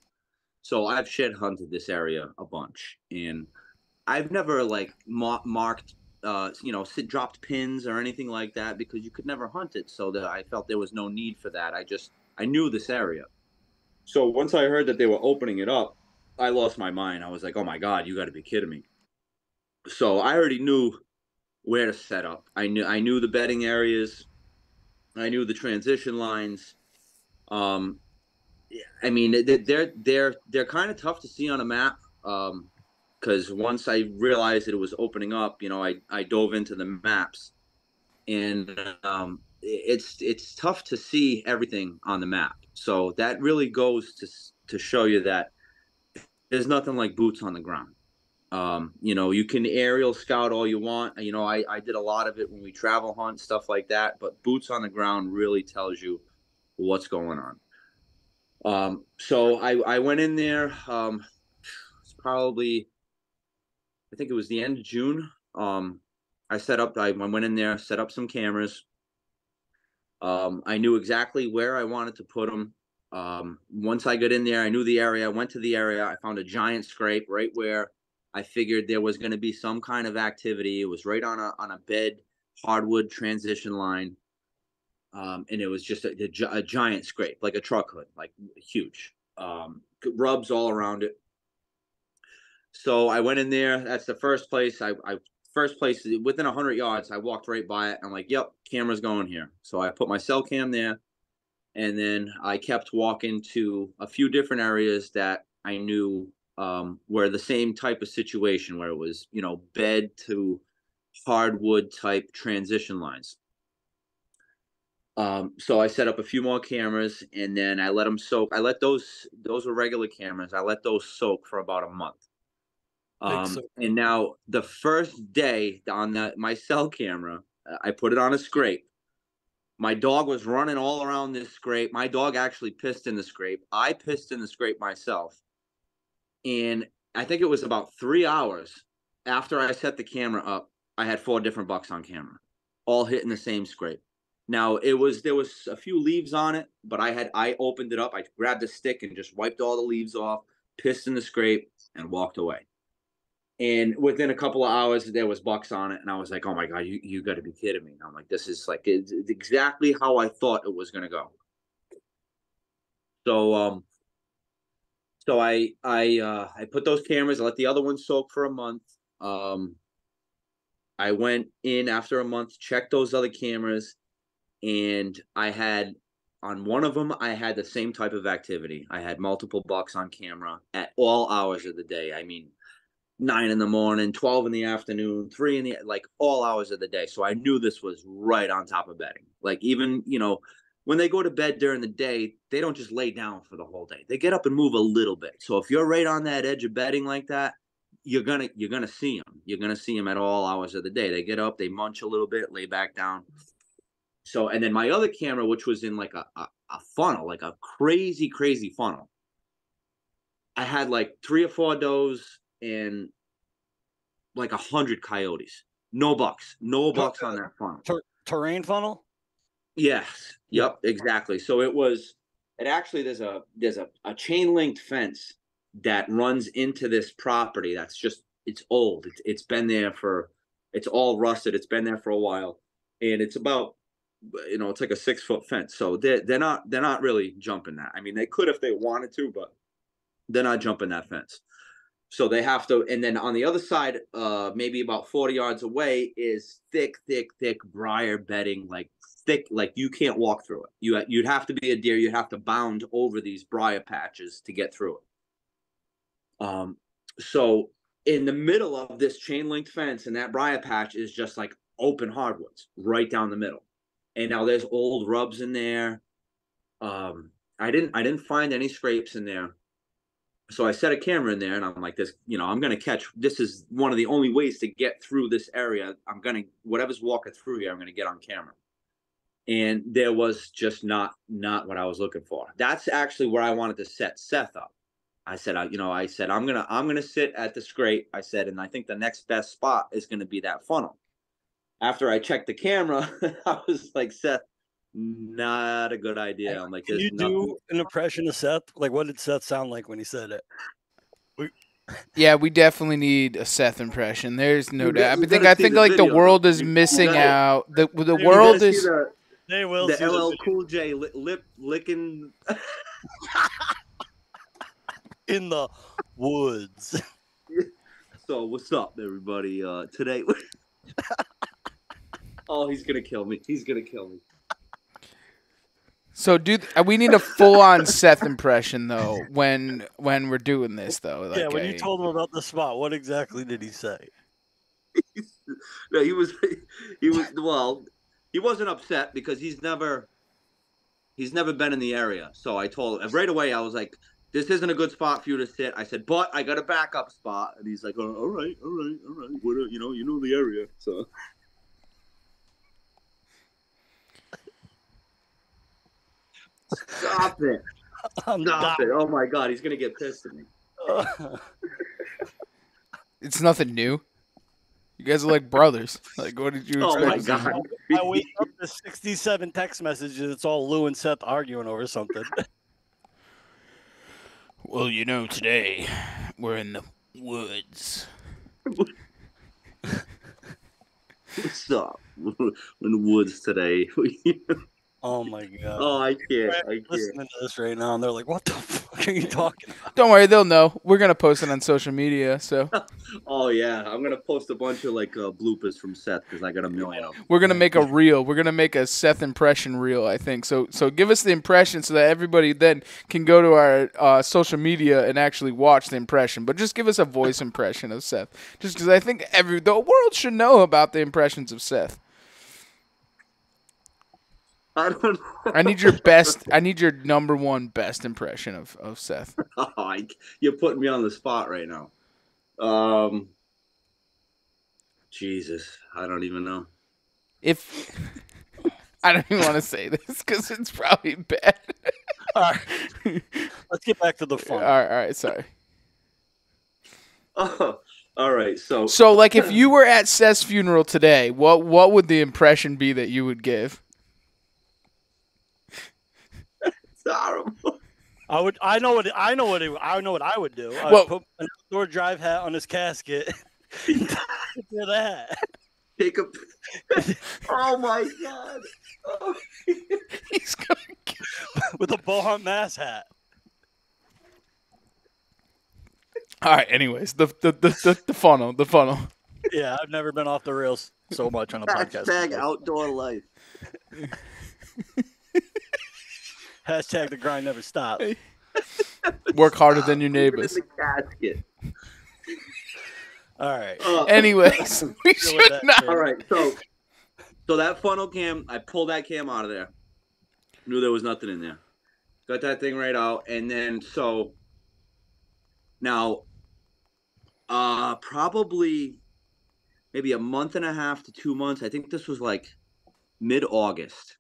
So I've shed hunted this area a bunch, and I've never like marked dropped pins or anything like that because you could never hunt it. So that I felt there was no need for that. I knew this area. So once I heard that they were opening it up, I lost my mind. I was like, oh my God, you got to be kidding me. So I already knew where to set up. I knew the bedding areas. I knew the transition lines. I mean, they're kind of tough to see on a map. Because once I realized that it was opening up, I dove into the maps, and it's tough to see everything on the map. So that really goes to show you that there's nothing like boots on the ground. You can aerial scout all you want. I did a lot of it when we travel hunt, stuff like that, but boots on the ground really tells you what's going on. So I went in there, it's probably, I think it was the end of June. I went in there, set up some cameras. I knew exactly where I wanted to put them. Once I got in there, I knew the area. I went to the area. I found a giant scrape right where I figured there was going to be some kind of activity. It was right on a bed hardwood transition line, and it was just a giant scrape, like a truck hood, like huge, rubs all around it. So I went in there. That's the first place. First place within 100 yards. I walked right by it. I'm like, yep, camera's going here. So I put my cell cam there, and then I kept walking to a few different areas that I knew were the same type of situation, where it was, bed to hardwood type transition lines. So I set up a few more cameras, and then I let them soak. I let those were regular cameras. I let those soak for about a month. And now the first day on my cell camera, I put it on a scrape. My dog was running all around this scrape. My dog actually pissed in the scrape. I pissed in the scrape myself. And I think it was about 3 hours after I set the camera up, I had 4 different bucks on camera, all hitting the same scrape. Now there was a few leaves on it, but I opened it up. I grabbed a stick and just wiped all the leaves off, pissed in the scrape, and walked away. And within a couple of hours, there was bucks on it, and I was like, "Oh my God, you got to be kidding me!" And I'm like, "This is like it's exactly how I thought it was going to go." So I put those cameras. I let the other one soak for a month. I went in after a month, checked those other cameras, and I had on one of them I had the same type of activity. I had multiple bucks on camera at all hours of the day. I mean, 9 in the morning, 12 in the afternoon, 3 in the like all hours of the day. So I knew this was right on top of bedding. Like even, when they go to bed during the day, they don't just lay down for the whole day. They get up and move a little bit. So if you're right on that edge of bedding like that, you're gonna see them. You're gonna see them at all hours of the day. They get up, they munch a little bit, lay back down. So and then my other camera, which was in like a funnel, like a crazy, crazy funnel. I had like 3 or 4 does and like 100 coyotes. No bucks. No bucks on that funnel. Terrain funnel? Yes. Yep. Exactly. So it actually there's a chain linked fence that runs into this property that's just it's old. It's been there it's all rusted. It's been there for a while. And it's about it's like a 6-foot fence. So they're not really jumping that. I mean they could if they wanted to, but they're not jumping that fence. So they have to, and then on the other side, maybe about 40 yards away, is thick briar bedding, like thick, like you can't walk through it. You'd have to be a deer. You'd have to bound over these briar patches to get through it. So in the middle of this chain link fence and that briar patch is just like open hardwoods right down the middle. And now there's old rubs in there. I didn't find any scrapes in there. So I set a camera in there and I'm like, I'm going to catch, this is one of the only ways to get through this area. Whatever's walking through here, I'm going to get on camera. And there was just not what I was looking for. That's actually where I wanted to set Seth up. I said, I'm going to sit at the scrape. I said, and I think the next best spot is going to be that funnel. After I checked the camera, I was like, Seth, not a good idea. I'm like, can you do an impression of Seth? Like, what did Seth sound like when he said it? Yeah, we definitely need a Seth impression. There's no doubt. I think like video, the world is missing out. The world is. They will. The LL Cool J lip licking in the woods. So what's up, everybody? Today. Oh, he's gonna kill me. He's gonna kill me. So, we need a full-on Seth impression though when we're doing this though. Like, yeah, when you told him about the spot, what exactly did he say? No, he was. Well, he wasn't upset because he's never been in the area. So I told him right away. I was like, "This isn't a good spot for you to sit." I said, "But I got a backup spot," and he's like, "Oh, all right. What, you know the area, so." Stop it. Stop it. Oh my God, he's going to get pissed at me. It's nothing new. You guys are like brothers. Like, what did you expect? Oh my God. I wake up to 67 text messages. It's all Lou and Seth arguing over something. Well, today we're in the woods. What's up? We're in the woods today. Oh my God! Oh, I can't. Listening to this right now, and they're like, "What the fuck are you talking about?" Don't worry, they'll know. We're gonna post it on social media. So. Oh yeah, I'm gonna post a bunch of bloopers from Seth because I got a million of them. We're gonna make a reel. We're gonna make a Seth impression reel. I think so. So give us the impression so that everybody then can go to our social media and actually watch the impression. But just give us a voice impression of Seth, just because I think the world should know about the impressions of Seth. I don't know. I need your best. I need your number one best impression of Seth. Oh, you're putting me on the spot right now. Jesus, I don't even know. If I don't even want to say this because it's probably bad. All right, let's get back to the fun. All right. Sorry. Oh, all right. So like, if you were at Seth's funeral today, what would the impression be that you would give? Horrible. I know what I would do. I would put an outdoor drive hat on his casket. Do that. Take a. Oh my God! Oh. He's gonna with a bow hunt mass hat. All right. Anyways, the funnel. Yeah, I've never been off the rails so much on a podcast. Hashtag before. outdoor life. Hashtag the grind never stops. Work harder than your Leave it in neighbors. the casket. All right. Anyways, we Deal with should that not. shit. All right, so that funnel cam, I pulled that cam out of there. Knew there was nothing in there. Got that thing right out, and then so now, probably maybe a month and a half to 2 months. I think this was like mid-August.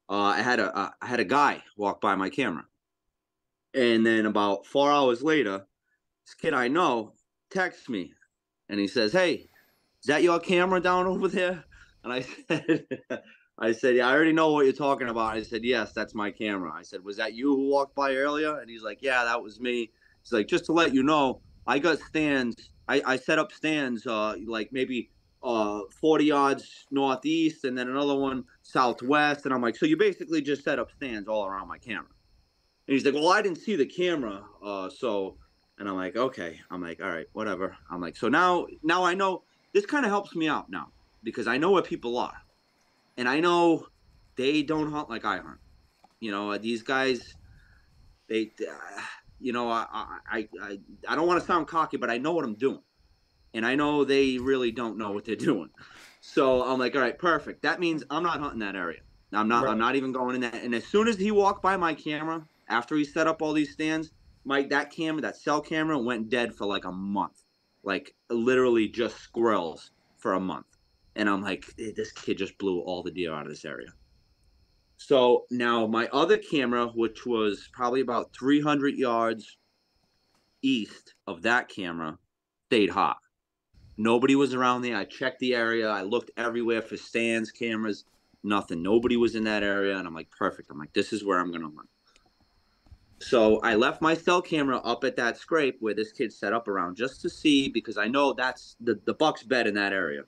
I had a guy walk by my camera, and then about 4 hours later, this kid I know texts me, and he says, "Hey, is that your camera down over there?" And I said, "Yeah, I already know what you're talking about." I said, "Yes, that's my camera." I said, "Was that you who walked by earlier?" And he's like, "Yeah, that was me." He's like, "Just to let you know, I got stands. I set up stands, like maybe 40 yards northeast, and then another one southwest." And I'm like, "So you basically just set up stands all around my camera?" And he's like, "Well, I didn't see the camera, so." And I'm like, "Okay." I'm like, "All right, whatever." I'm like, "So now I know." This kind of helps me out now because I know where people are, and I know they don't hunt like I hunt. These guys, they, I don't want to sound cocky, but I know what I'm doing, and I know they really don't know what they're doing. So I'm like, all right, perfect. That means I'm not hunting that area. I'm not. Right. I'm not even going in that. And as soon as he walked by my camera, after he set up all these stands, that cell camera went dead for like a month, like literally just squirrels for a month. And I'm like, this kid just blew all the deer out of this area. So now my other camera, which was probably about 300 yards east of that camera, stayed hot. Nobody was around there. I checked the area. I looked everywhere for stands, cameras, nothing. Nobody was in that area. And I'm like, perfect. I'm like, this is where I'm going to hunt. So I left my cell camera up at that scrape where this kid set up around just to see, because I know that's the buck's bed in that area.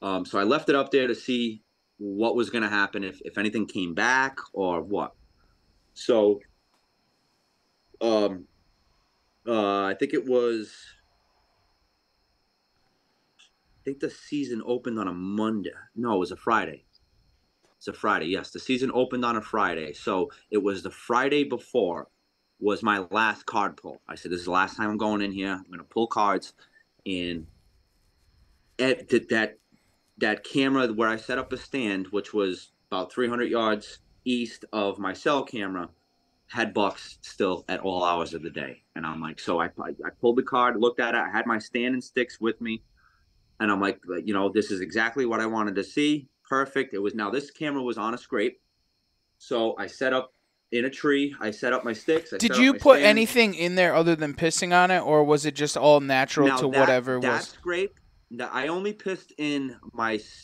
So I left it up there to see what was going to happen, if anything came back or what. So I think the season opened on a Monday. No, it was a Friday. It's a Friday. Yes, the season opened on a Friday. So it was the Friday before was my last card pull. I said, this is the last time I'm going in here. I'm going to pull cards. And that camera where I set up a stand, which was about 300 yards east of my cell camera, had bucks still at all hours of the day. And I'm like, so I pulled the card, looked at it. I had my stand and sticks with me. And I'm like, this is exactly what I wanted to see. Perfect. Now this camera was on a scrape. So I set up in a tree. I set up my sticks. Did you put anything in there other than pissing on it, or was it just all natural to whatever that was? Scrape, I only pissed in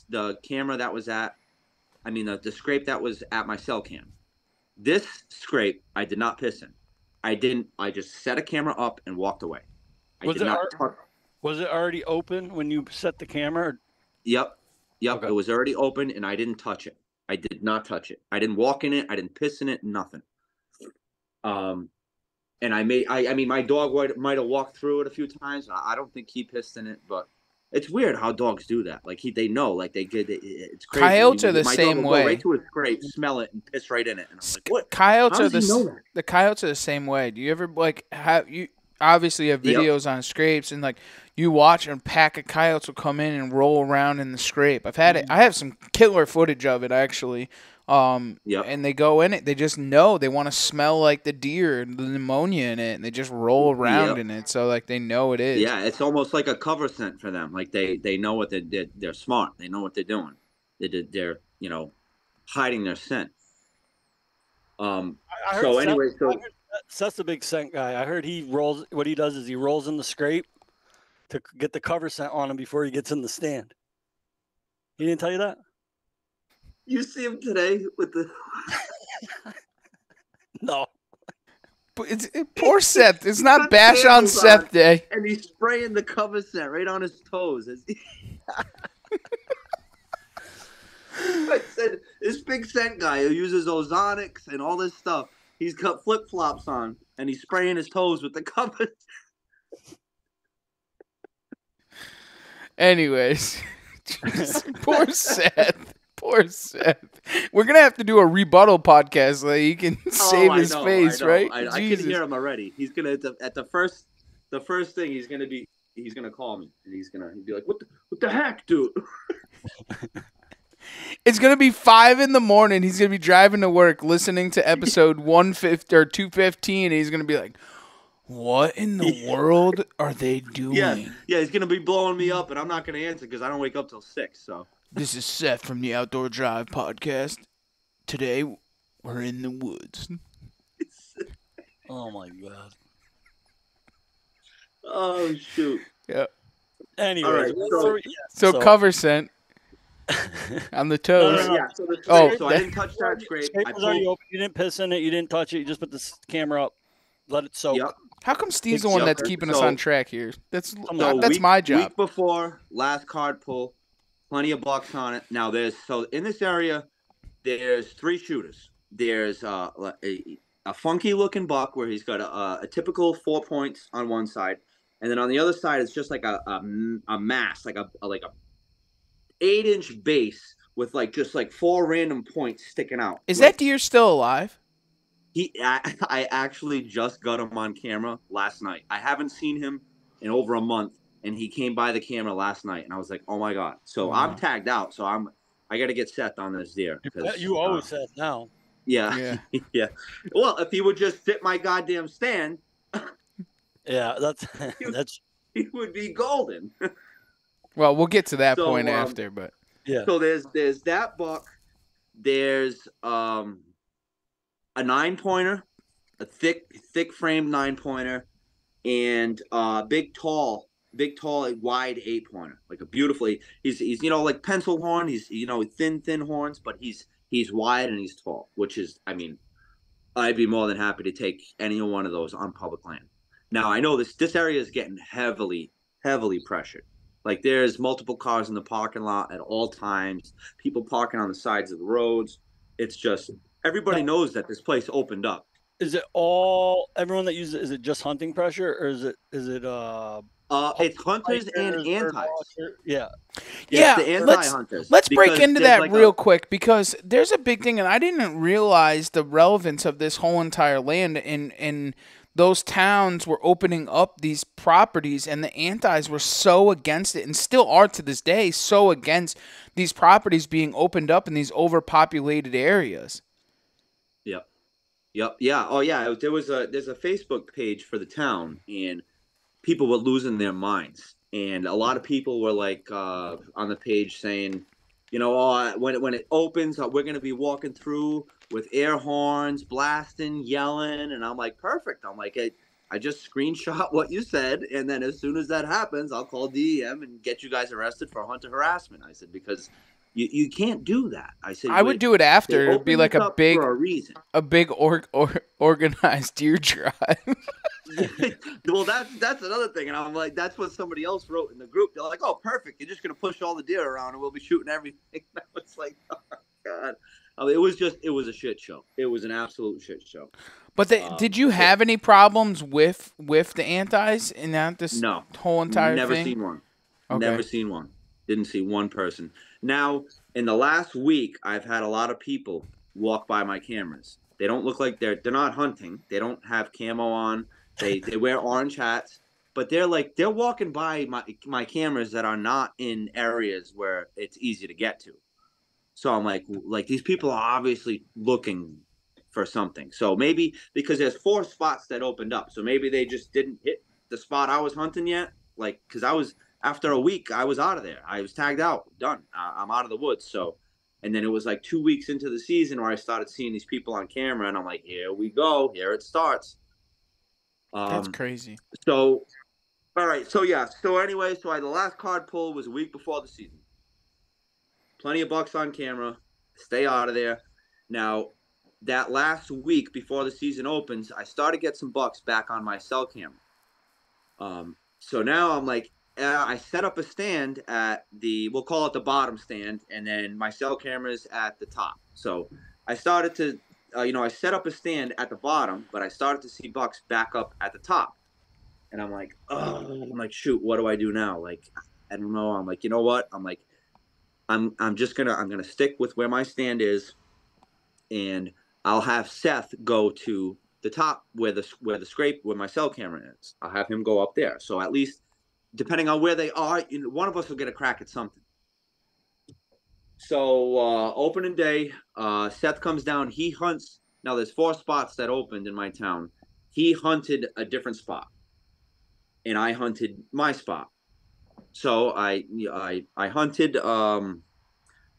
the camera that was the scrape that was at my cell cam. This scrape, I did not piss in. I just set a camera up and walked away. Was it already open when you set the camera? Yep. Okay. It was already open, and I didn't touch it. I did not touch it. I didn't walk in it. I didn't piss in it. Nothing. And my dog might have walked through it a few times. I don't think he pissed in it, but it's weird how dogs do that. Like they know, like it's crazy. Coyotes are the same way. Go right to a scrape, smell it, and piss right in it. And I'm like, what? Coyotes How are does he know that? the coyotes are the same way. Do you ever have you obviously have videos on scrapes, and you watch and a pack of coyotes will come in and roll around in the scrape. I've had it. I have some killer footage of it actually. And they go in it. They just know they want to smell like the deer, the pneumonia in it, and they just roll around in it. So they know it is. Yeah, it's almost like a cover scent for them. Like they know what they're smart. They know what they're doing. They're hiding their scent. Seth's a big scent guy. I heard what he does is he rolls in the scrape to get the cover scent on him before he gets in the stand. He didn't tell you that? You see him today with the No. But poor Seth. It's not bash on Seth Day. And he's spraying the cover scent right on his toes. I said, this big scent guy who uses ozonics and all this stuff, he's got flip-flops on, and he's spraying his toes with the cover. Anyways, poor Seth. Poor Seth. We're gonna have to do a rebuttal podcast so that he can save his face, right? I can hear him already. He's gonna at the first thing he's gonna call me and he'd be like, what the heck, dude? It's gonna be 5 a.m. He's gonna be driving to work, listening to episode 150 or 215, and he's gonna be like, "What in the world are they doing?" Yeah, he's gonna be blowing me up, and I'm not gonna answer because I don't wake up till 6. So This is Seth from the Outdoor Drive podcast. Today we're in the woods. Oh my god. oh shoot. Yeah. Anyway, All right, So cover scent on the toes. No. Yeah, so the scrape, Oh, so I didn't touch that scrape. Scrape was already open. You didn't piss in it. You didn't touch it. You just put the camera up. Let it soak. Yep. How come Steve's the one that's keeping us on track here? That's my job. Week before last card pull, plenty of bucks on it. Now in this area, there's 3 shooters. There's a funky looking buck where he's got a typical 4 points on one side, and then on the other side it's just like a mass, like a 8-inch base with just 4 random points sticking out. Is that deer still alive? I actually just got him on camera last night. I haven't seen him in over a month, and he came by the camera last night, and I was like, "Oh my god!" So I'm tagged out. So I got to get Seth on this deer. You always said now. Yeah, yeah. Well, if he would just sit my goddamn stand, yeah, that's he would be golden. Well, we'll get to that point after, but yeah. So there's that buck. There's a 9-pointer, a thick framed 9-pointer, and big tall, wide 8-pointer, like a beautifully. He's like pencil horn. He's thin horns, but he's wide and he's tall, which is, I mean, I'd be more than happy to take any one of those on public land. Now I know this area is getting heavily pressured. Like there's multiple cars in the parking lot at all times. People parking on the sides of the roads. It's just. Everybody knows that this place opened up. Is it everyone that uses it? Is it just hunting pressure, or is it? It's hunters and antis. Yeah. Yeah, the anti-hunters. Let's break into that real quick because there's a big thing, and I didn't realize the relevance of this whole entire land. And those towns were opening up these properties, and the antis were so against it, and still are to this day, so against these properties being opened up in these overpopulated areas. Yep. Yeah. Oh, yeah. There's a Facebook page for the town, and people were losing their minds. And a lot of people were on the page saying, when it opens, we're going to be walking through with air horns, blasting, yelling. And I'm like, perfect. I'm like, I just screenshot what you said. And then as soon as that happens, I'll call DEM and get you guys arrested for hunter harassment. I said, because you can't do that. I said I would do it after. It'd be like a big organized deer drive. Well, that's another thing, and I'm like, that's what somebody else wrote in the group. They're like, "Oh, perfect! You're just gonna push all the deer around, and we'll be shooting everything." I was like, "Oh god!" I mean, it was a shit show. It was an absolute shit show. But did you have any problems with the antis in this whole entire thing? Never seen one. Okay. Never seen one. Didn't see one person. Now, in the last week, I've had a lot of people walk by my cameras. They don't look like they're not hunting. They don't have camo on. They wear orange hats, but they're walking by my cameras that are not in areas where it's easy to get to. So I'm like these people are obviously looking for something. So maybe because there's 4 spots that opened up, so maybe they just didn't hit the spot I was hunting yet. Because after a week, I was out of there. I was tagged out, done. I'm out of the woods. So, and then it was 2 weeks into the season where I started seeing these people on camera, and I'm like, here we go, here it starts. That's crazy. So, all right. So yeah. So anyway, the last card pull was a week before the season. Plenty of bucks on camera. Stay out of there. Now, that last week before the season opens, I started to get some bucks back on my cell camera. So now I'm like, I set up a stand at we'll call it the bottom stand, and then my cell camera's at the top. So I started to, I set up a stand at the bottom, but I started to see bucks back up at the top. And I'm like, shoot, what do I do now? I don't know. I'm like, you know what? I'm like, I'm just I'm gonna stick with where my stand is, and I'll have Seth go to the top where the scrape where my cell camera is. I'll have him go up there. So at least, depending on where they are, one of us will get a crack at something. So opening day, Seth comes down. He hunts. Now there's 4 spots that opened in my town. He hunted a different spot, and I hunted my spot. So I hunted.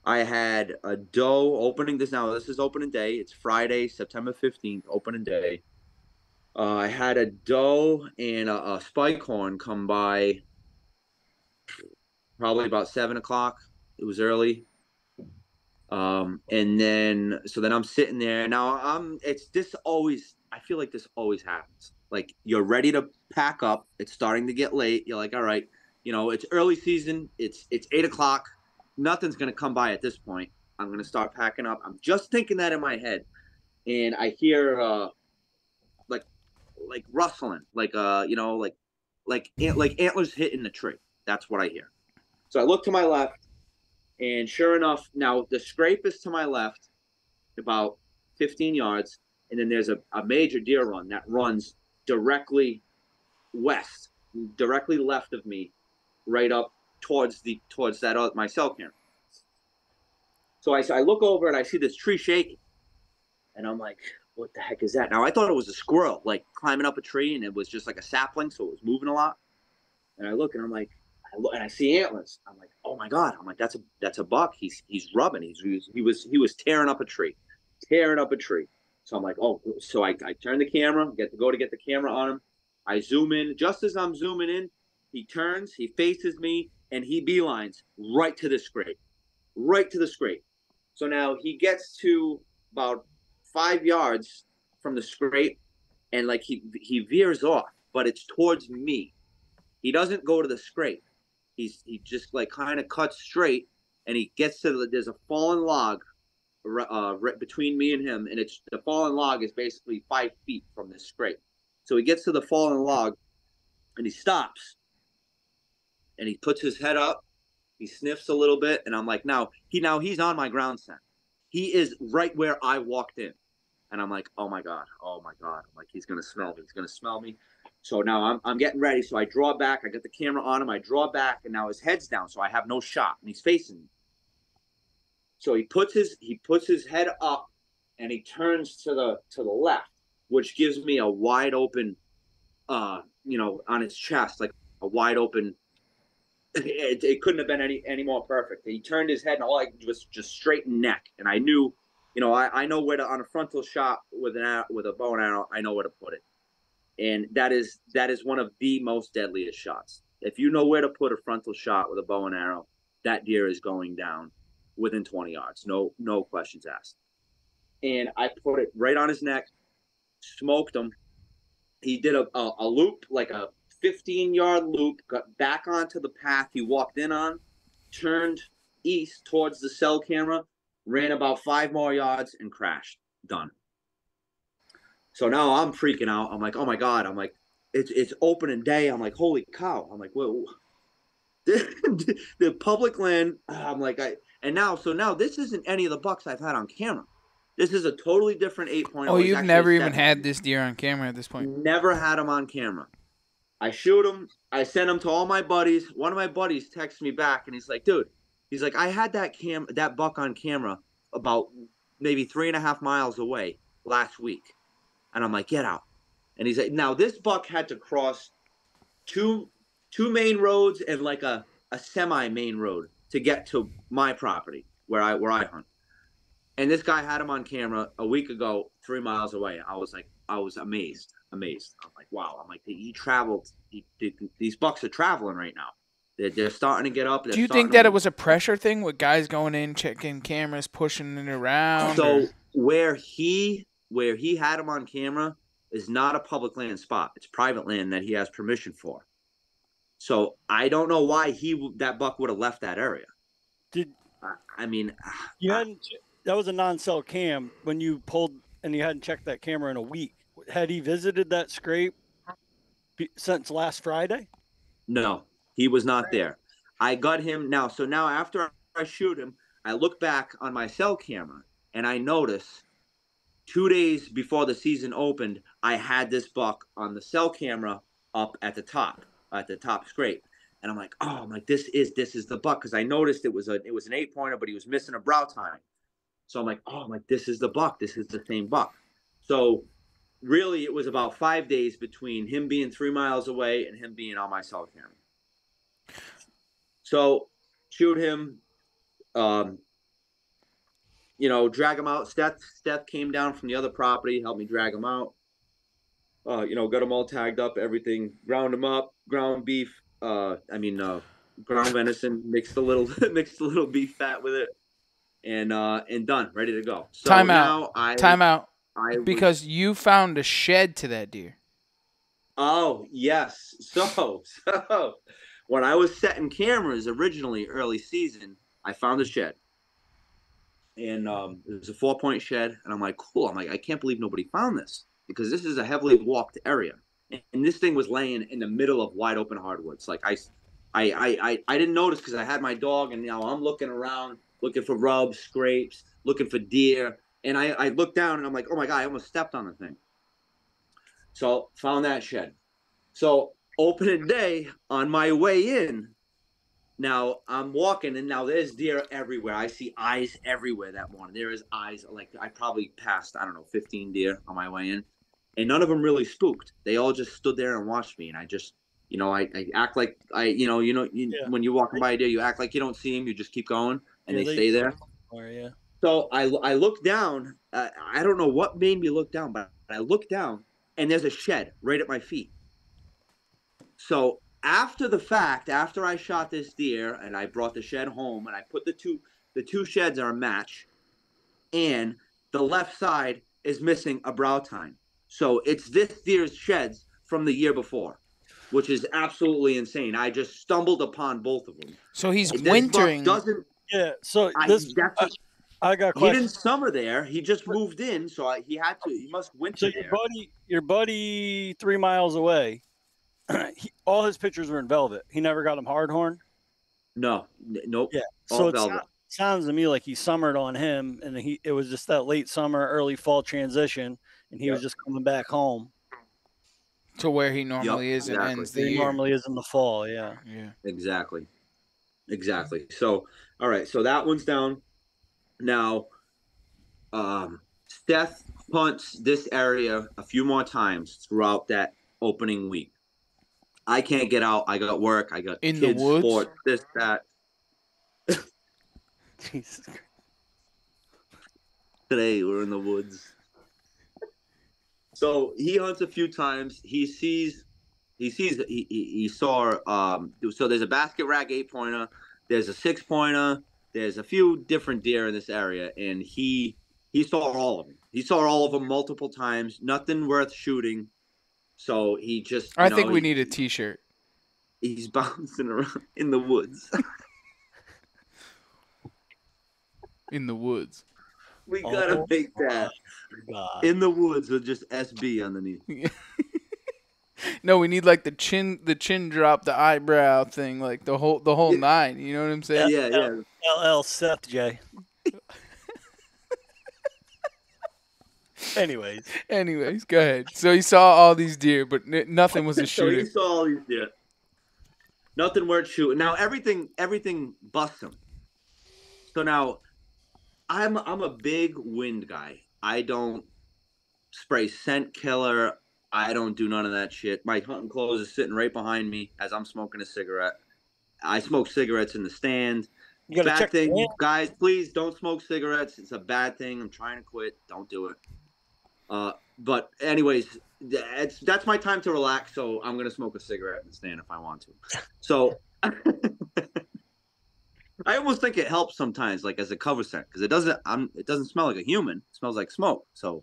I had a doe opening this. Now this is opening day. It's Friday, September 15th, opening day. I had a doe and a spike horn come by probably about 7 o'clock. It was early. And then so then I'm sitting there. Now it's this always, I feel like this always happens. Like you're ready to pack up. It's starting to get late. You're like, all right, it's early season. It's 8 o'clock. Nothing's gonna come by at this point. I'm gonna start packing up. I'm just thinking that in my head. And I hear like rustling, like like antlers hitting the tree. That's what I hear. So I look to my left. And sure enough, now the scrape is to my left, about 15 yards. And then there's a major deer run that runs directly west, directly left of me, right up towards that my cell camera. So I look over and I see this tree shaking. And I'm like, what the heck is that? Now I thought it was a squirrel, like climbing up a tree, and it was just like a sapling, so it was moving a lot. And I look and I'm like, and I see antlers. I'm like, oh my god! I'm like, that's a buck. He's rubbing. He was tearing up a tree, tearing up a tree. So I'm like, oh. So I turn the camera, get the camera on him. I zoom in. Just as I'm zooming in, he turns, he faces me, and he beelines right to the scrape, right to the scrape. So now he gets to about 5 yards from the scrape, and like he veers off, but it's towards me. He doesn't go to the scrape. He just like kind of cuts straight, and he gets to there's a fallen log right between me and him, and it's the fallen log is basically 5 feet from this scrape. So he gets to the fallen log, and he stops, and he puts his head up. He sniffs a little bit, and I'm like, now he's on my ground scent. He is right where I walked in, and I'm like, oh my god. I'm like, he's gonna smell me. He's gonna smell me. So now I'm getting ready. So I draw back. I get the camera on him. I draw back, and now his head's down, so I have no shot, and he's facing me. So he puts his head up, and he turns to the left, which gives me a wide open, on his chest, like a wide open. It couldn't have been any more perfect. He turned his head, and all I was just straight neck, and I knew, I know where to, on a frontal shot with a bow and arrow, I know where to put it. And that is one of the most deadliest shots. If you know where to put a frontal shot with a bow and arrow, that deer is going down within 20 yards. No questions asked. And I put it right on his neck, smoked him. He did a loop, like a 15-yard loop, got back onto the path he walked in on, turned east towards the cell camera, ran about 5 more yards, and crashed. Done. So now I'm freaking out. I'm like, oh my god. I'm like, it's opening day. I'm like, holy cow. I'm like, whoa. The public land. I'm like, so now this isn't any of the bucks I've had on camera. This is a totally different 8.0. Oh, you've never even had this deer on camera at this point? Never had him on camera. I shoot him. I send him to all my buddies. One of my buddies texts me back, and he's like, dude, I had that buck on camera about maybe 3.5 miles away last week. And I'm like, get out. And he's like, now this buck had to cross two main roads and like a semi-main road to get to my property where I hunt. And this guy had him on camera a week ago, 3 miles away. I was amazed. I'm like, wow. I'm like, he traveled. These bucks are traveling right now. They're starting to get up. Do you think that it was a pressure thing with guys going in, checking cameras, pushing it around? So where he had him on camera is not a public land spot. It's private land that he has permission for. So I don't know why that buck would have left that area. That was a non-cell cam when you pulled, and you hadn't checked that camera in a week. Had he visited that scrape since last Friday? No, he was not there. I got him now. So now after I shoot him, I look back on my cell camera and I notice 2 days before the season opened, I had this buck on the cell camera up at the top scrape. And I'm like, oh, I'm like, this is the buck, because I noticed it was an 8-pointer, but he was missing a brow tine. So I'm like, oh, I'm like, this is the buck. This is the same buck. So really, it was about 5 days between him being 3 miles away and him being on my cell camera. So shoot him, drag him out. Steph came down from the other property, helped me drag him out. Got them all tagged up, everything, ground them up, ground beef. Ground venison, mixed a little beef fat with it, and done, ready to go. So Time now out. Time out. I Because you found a shed to that deer. Oh yes. So when I was setting cameras originally early season, I found a shed. And it was a 4-point shed, and I'm like, cool. I'm like, I can't believe nobody found this, because this is a heavily walked area, and this thing was laying in the middle of wide open hardwoods. Like I didn't notice because I had my dog, and now I'm looking around, looking for rubs, scrapes, looking for deer, and I looked down, and I'm like, oh my god, I almost stepped on the thing. So found that shed. So opening day, on my way in, now I'm walking, and now there's deer everywhere. I see eyes everywhere that morning. There is eyes. Like, I probably passed, I don't know, 15 deer on my way in, and none of them really spooked. They all just stood there and watched me. And I just, I act like when you're walking by a deer, you act like you don't see them. You just keep going, and they stay there. Yeah. So I look down. I don't know what made me look down, but I look down, and there's a shed right at my feet. So after the fact, after I shot this deer and I brought the shed home, and I put the two sheds are a match, and the left side is missing a brow tine. So it's this deer's sheds from the year before, which is absolutely insane. I just stumbled upon both of them. So he's And wintering. Yeah. So I got questions. He didn't summer there. He just moved in, so he must winter there. Your buddy 3 miles away, all his pictures were in velvet. He never got them hardhorn. Nope. Yeah. All So velvet. Sounds to me like he summered on him, and it was just that late summer, early fall transition, and he was just coming back home to where he normally is and ends the year. He normally is in the fall. Yeah. Exactly. So, all right. So that one's down. Now, Steph punts this area a few more times throughout that opening week. I can't get out. I got work. I got in kids, the woods, sport, this, that. Jesus Christ. Today we're in the woods. So he hunts a few times. He saw. So there's a basket rack 8-pointer. There's a 6-pointer. There's a few different deer in this area, and he saw all of them. He saw all of them multiple times. Nothing worth shooting. So he just. I think we need a T-shirt. He's bouncing around in the woods. In the woods. We gotta make that. God. In the woods with just SB underneath. No, we need like the chin drop, the eyebrow thing, like the whole nine. You know what I'm saying? Yeah. LL Seth J. Anyways, go ahead. So he saw all these deer, but nothing was a shooter. So he saw all these deer. Nothing worth shooting. Now everything busts him. So now I'm a big wind guy. I don't spray scent killer. I don't do none of that shit. My hunting clothes is sitting right behind me as I'm smoking a cigarette. I smoke cigarettes in the stand. You gotta bad thing, guys. Please don't smoke cigarettes. It's a bad thing. I'm trying to quit. Don't do it. But anyways, that's my time to relax. So I'm gonna smoke a cigarette in the stand if I want to. So I almost think it helps sometimes, like as a cover scent, because it doesn't smell like a human. It smells like smoke. So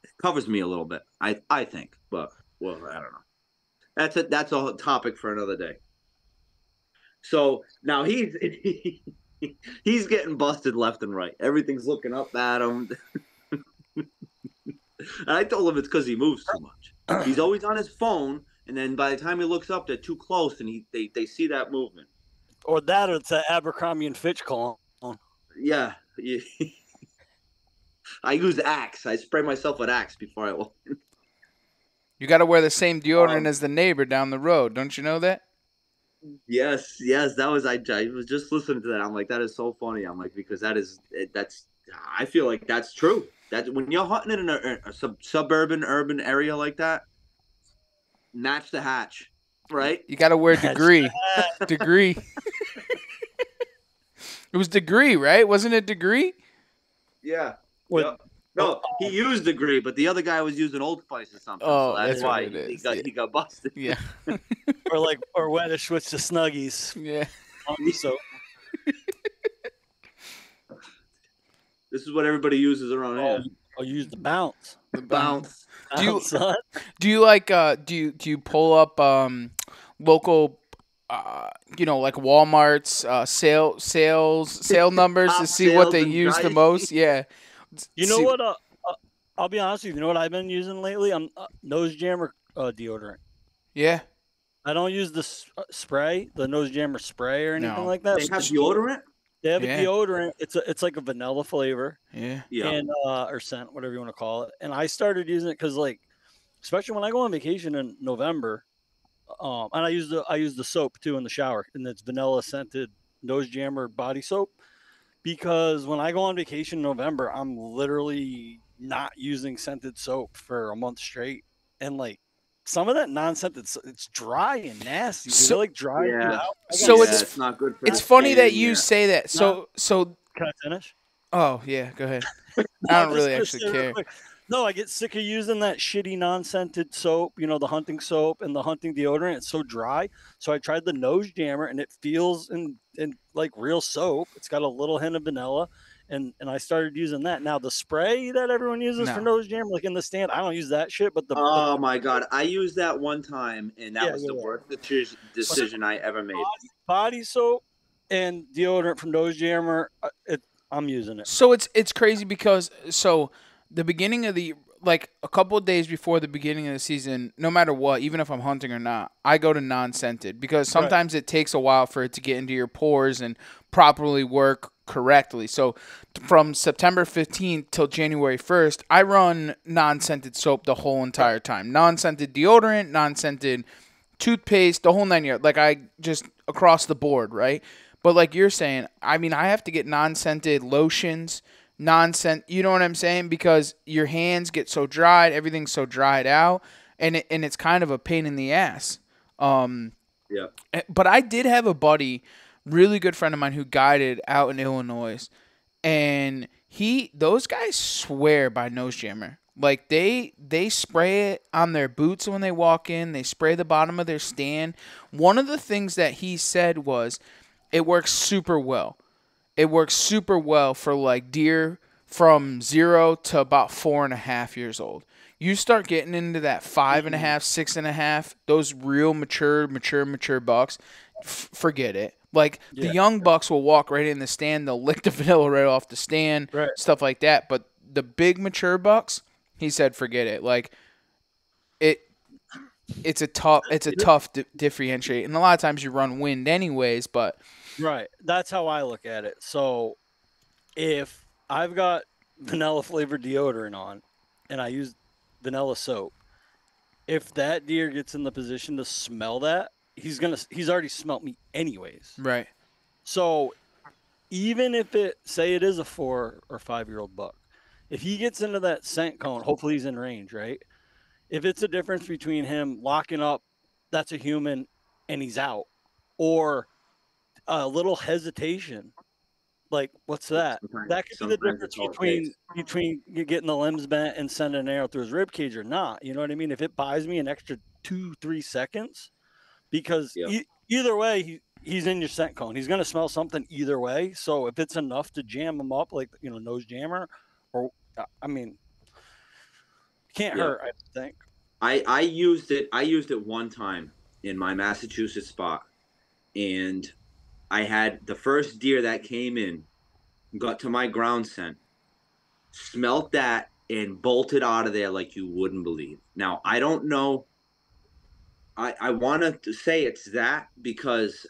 it covers me a little bit. I think, but well, I don't know. That's a topic for another day. So now he's getting busted left and right. Everything's looking up at him. And I told him it's because he moves too much. He's always on his phone, and then by the time he looks up, they're too close, and they see that movement. Or that, or it's an Abercrombie and Fitch cologne. Yeah. I use Axe. I spray myself with Axe before I walk. You got to wear the same deodorant Um, as the neighbor down the road. Don't you know that? Yes, that was I was just listening to that. I'm like, that is so funny. I'm like, because that's I feel like that's true. That when you're hunting in a suburban urban area like that, match the hatch, right? You got to wear Match degree. Degree. It was degree, right? Wasn't it degree? Yeah. With Yep. No, he used degree, but the other guy was using Old Spice or something, so Oh, that's that's why what it he is. got Yeah. he got busted. Yeah. or Wedish switch to Snuggies. Yeah. So This is what everybody uses around here. I'll use the bounce. The Bounce. Do you- Bounce, son. Do you like do you pull up local like Walmart's sale numbers to Top see what sales they and use the price. most? Yeah. You know See- what? I'll be honest with you. You know what I've been using lately? I'm nose jammer deodorant. Yeah. I don't use the spray, the nose jammer spray or anything No. like that. They have deodorant? They have Yeah. a deodorant. It's like a vanilla flavor Yeah. Yeah. and or scent, whatever you want to call it. And I started using it because, like, especially when I go on vacation in November, and I use the soap too in the shower, and it's vanilla scented nose jammer body soap. Because when I go on vacation in November, I'm literally not using scented soap for a month straight, and like some of that non-scented, it's dry and nasty. Dude. So- It like dries you Yeah. out. So Yeah, it's it's not good for It's the funny that skin, you yeah. say that. So Can I finish? oh yeah, go ahead. No, I I'm don't just really gonna actually say real care. quick. No, I get sick of using that shitty non-scented soap, the hunting soap and the hunting deodorant. It's so dry. So I tried the nose jammer and it feels in like real soap. It's got a little hint of vanilla. And I started using that. Now the spray that everyone uses for No. nose jammer, like in the stand, I don't use that shit. But the Oh my god, I used that one time, and that Yeah, was yeah, the yeah. worst decision I ever made. body soap and deodorant from nose jammer, I'm using it. So it's crazy because the beginning of the like a couple of days before the beginning of the season, no matter what, even if I'm hunting or not, I go to non-scented because sometimes it takes a while for it to get into your pores and properly work correctly. So from September 15th till January 1st, I run non-scented soap the whole entire time. Non-scented deodorant, non-scented toothpaste, the whole 9 yards. Like I just across the board, right? But like you're saying, I mean, I have to get non-scented lotions, non-scent. You know what I'm saying? Because your hands get so dried, everything's so dried out, and it's kind of a pain in the ass. Yeah. But I did have a buddy, really good friend of mine, who guided out in Illinois, and those guys swear by nose jammer. Like they spray it on their boots when they walk in. They spray the bottom of their stand. One of the things that he said was, it works super well. It works super well for like deer from 0 to about 4.5 years old. You start getting into that 5.5, 6.5, those real mature bucks, forget it. Like the young bucks will walk right in the stand, they'll lick the vanilla right off the stand, Right. stuff like that. But the big mature bucks, he said, forget it. Like it's a tough differentiate, and a lot of times you run wind anyways. But Right. That's how I look at it. So if I've got vanilla flavored deodorant on and I use vanilla soap, if that deer gets in the position to smell that, he's already smelt me anyways. right, So even if say it is a 4 or 5-year-old buck, if he gets into that scent cone, hopefully he's in range, right? If it's a difference between him locking up, that's a human, and he's out, or a little hesitation, like what's that? That could be the Sometimes difference it's all it between you getting the limbs bent and sending an arrow through his rib cage or not. You know what I mean? If it buys me an extra 2-3 seconds, because Yeah. either way he's in your scent cone. He's gonna smell something either way. So if it's enough to jam him up, like nose jammer, or I mean, can't Yeah. hurt. I think. I used it one time in my Massachusetts spot, and I had the first deer that came in, got to my ground scent, smelt that, and bolted out of there like you wouldn't believe. Now I don't know. I want to say it's that because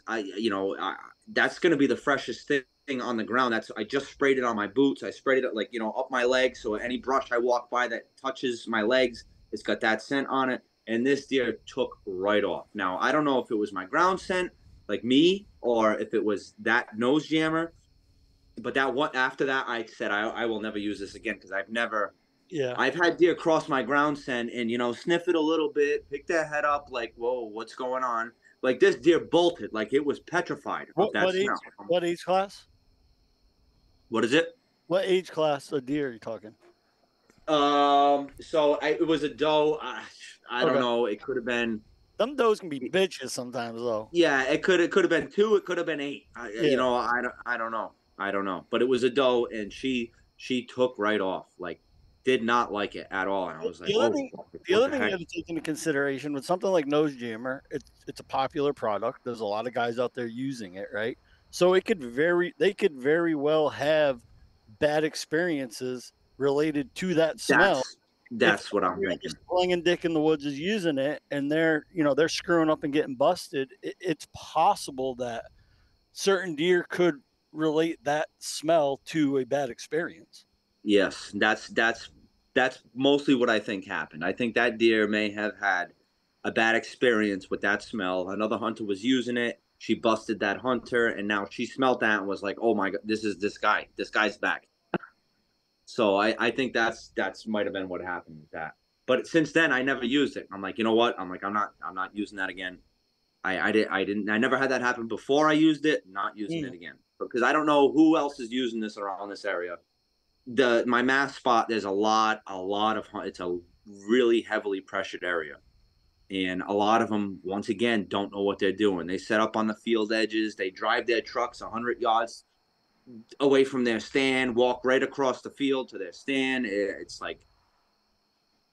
that's going to be the freshest thing on the ground. I just sprayed it on my boots. I sprayed it like, up my legs. So any brush I walk by that touches my legs, it's got that scent on it. And this deer took right off. Now, I don't know if it was my ground scent, like me, or if it was that nose jammer. But after that, I said, I will never use this again, because I've had deer cross my ground scent and, sniff it a little bit, pick their head up like, whoa, what's going on? Like, this deer bolted, like it was petrified of that smell. What age class? What is it? What age class of deer are you talking? It was a doe. I don't know. It could have been. Some does can be bitches sometimes, though. Yeah, it could have been 2. It could have been 8. I don't know. I don't know. But it was a doe, and she took right off. Like, did not like it at all. And I was like, the other thing you have to take into consideration with something like nose jammer, it's a popular product. There's a lot of guys out there using it, right? So they could very well have bad experiences related to that smell. That's what I'm thinking. Slinging dick in the woods is using it, and they're screwing up and getting busted. It's possible that certain deer could relate that smell to a bad experience. Yes, that's mostly what I think happened. I think that deer may have had a bad experience with that smell. Another hunter was using it. She busted that hunter, and now she smelled that and was like, "Oh my God, this is this guy. This guy's back." So I think that's might have been what happened with that. But since then, I never used it. I'm like, you know what? I'm not using that again. I never had that happen before I used it. Not using it again, because I don't know who else is using this around this area. My mass spot, there's a lot of, it's a really heavily pressured area, and a lot of them, once again, don't know what they're doing. They set up on the field edges. They drive their trucks 100 yards away from their stand, walk right across the field to their stand. It's like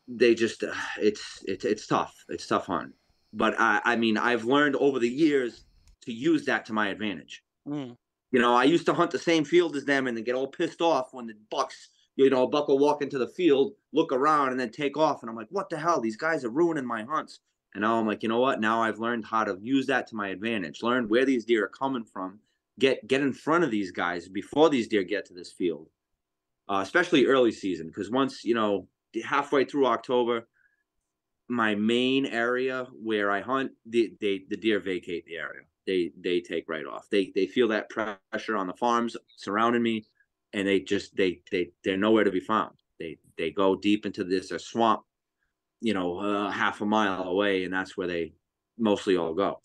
they just it's tough. It's tough hunting. But I mean, I've learned over the years to use that to my advantage. I used to hunt the same field as them and then get all pissed off when the bucks, a buck will walk into the field, look around, and then take off. And I'm like, what the hell? These guys are ruining my hunts. And now I'm like, you know what? Now I've learned how to use that to my advantage. Learn where these deer are coming from. Get in front of these guys before these deer get to this field, especially early season. Because once, halfway through October, my main area where I hunt, the deer vacate the area. They take right off. They feel that pressure on the farms surrounding me, and they're nowhere to be found. They go deep into this swamp, half a mile away, and that's where they mostly all go.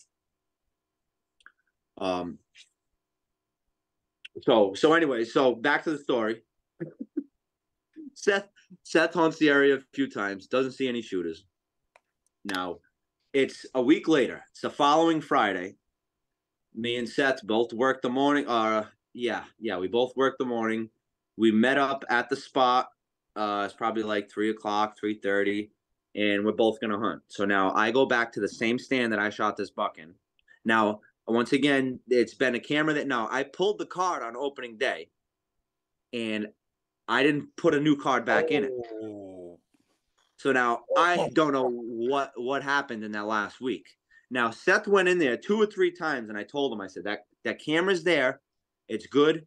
So anyway, so back to the story. Seth haunts the area a few times, doesn't see any shooters. Now, it's a week later. It's the following Friday. Me and Seth both worked the morning. We both worked the morning. We met up at the spot. It's probably like 3:00, 3:30, and we're both gonna hunt. So now I go back to the same stand that I shot this buck in. Now, once again, it's been a camera that I pulled the card on opening day, and I didn't put a new card back in it. So now I don't know what happened in that last week. Now, Seth went in there 2 or 3 times, and I told him, I said, that camera's there. It's good.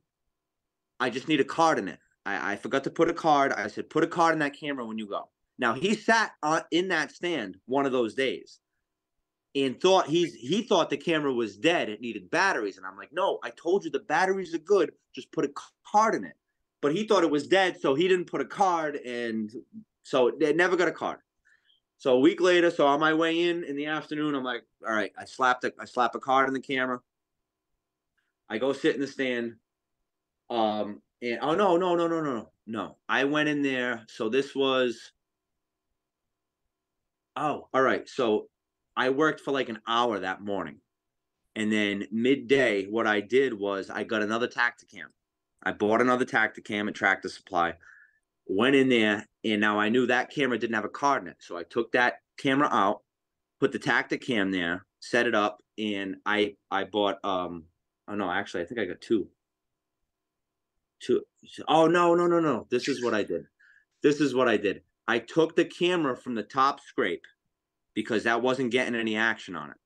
I just need a card in it. I forgot to put a card. I said, put a card in that camera when you go. Now, he sat in that stand one of those days and he thought the camera was dead. It needed batteries. And I'm like, no, I told you the batteries are good. Just put a card in it. But he thought it was dead, so he didn't put a card, and so they never got a card. So a week later, so on my way in the afternoon, I'm like, all right, I slap a card in the camera. I go sit in the stand. And no. I went in there. So this was, all right. So I worked for like an hour that morning. And then midday, what I did was I got another Tacticam. I bought another Tacticam at Tractor Supply. Went in there, and now I knew that camera didn't have a card in it. So I took that camera out, put the Tacticam there, set it up, and I bought actually I think I got two. Oh no. This is what I did. I took the camera from the top scrape because that wasn't getting any action on it.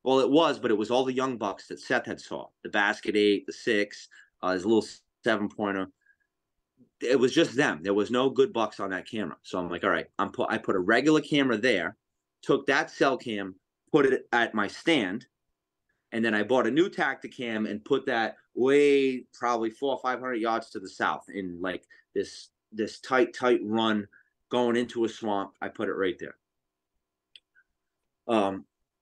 Well, it was, but it was all the young bucks that Seth had saw. The basket 8, the 6, his little 7-pointer. It was just them. There was no good bucks on that camera. So I'm like, all right, I put a regular camera there, took that cell cam, put it at my stand, and then I bought a new Tacticam and put that way probably 400 or 500 yards to the south in like this tight run going into a swamp. I put it right there.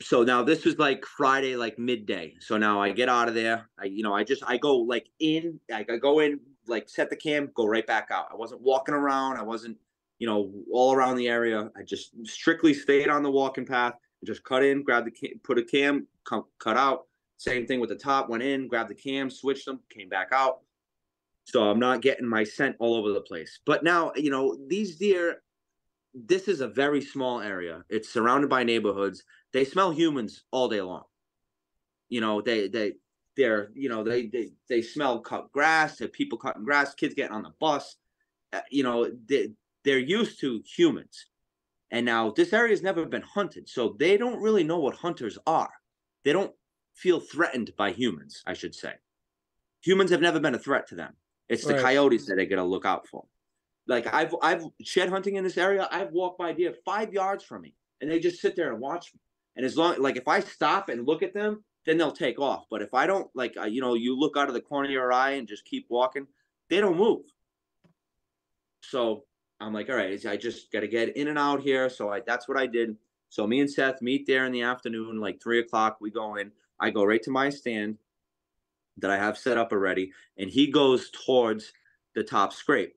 So now this was like Friday, like midday. So now I get out of there. I go like in, I go in, like set the cam, go right back out. I wasn't walking around. I wasn't, all around the area. I just strictly stayed on the walking path and just cut in, grab the cam, put a cam, cut out. Same thing with the top, went in, grabbed the cam, switched them, came back out. So I'm not getting my scent all over the place. But now, these deer, this is a very small area. It's surrounded by neighborhoods. They smell humans all day long. They smell cut grass, people cutting grass, kids getting on the bus. They're used to humans. And now this area has never been hunted, so they don't really know what hunters are. They don't feel threatened by humans, I should say. Humans have never been a threat to them. It's the coyotes that they got to look out for. Like I've shed hunting in this area. I've walked by deer 5 yards from me, and they just sit there and watch me. And as long, like if I stop and look at them, then they'll take off. But if I don't, like you look out of the corner of your eye and just keep walking, they don't move. So I'm like, all right, I just got to get in and out here. So that's what I did. So me and Seth meet there in the afternoon, like 3:00. We go in. I go right to my stand that I have set up already, and he goes towards the top scrape.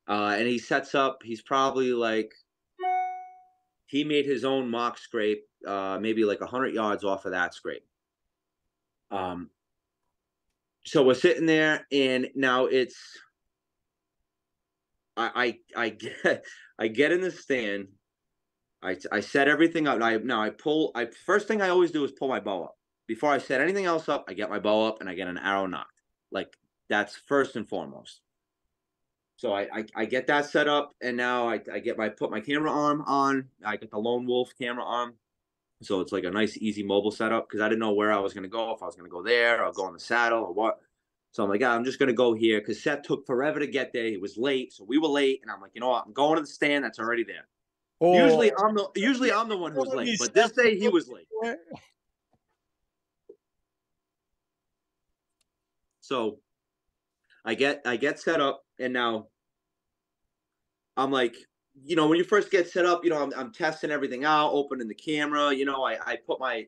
And he sets up, he's probably like, he made his own mock scrape, maybe like 100 yards off of that scrape. So we're sitting there, and now it's, I get in the stand, I set everything up. First thing I always do is pull my bow up. Before I set anything else up, I get my bow up and I get an arrow knocked. Like that's first and foremost. So I get that set up, and now I put my camera arm on. I get the Lone Wolf camera arm, so it's like a nice easy mobile setup because I didn't know where I was going to go, if I was going to go there or go on the saddle or what. So I'm like, I'm just going to go here because Seth took forever to get there. He was late, so we were late, and I'm like, you know what? I'm going to the stand that's already there. Oh. Usually I'm the one who's late, but this day he was late. So I get set up, and now I'm like, when you first get set up, I'm testing everything out, opening the camera. I put my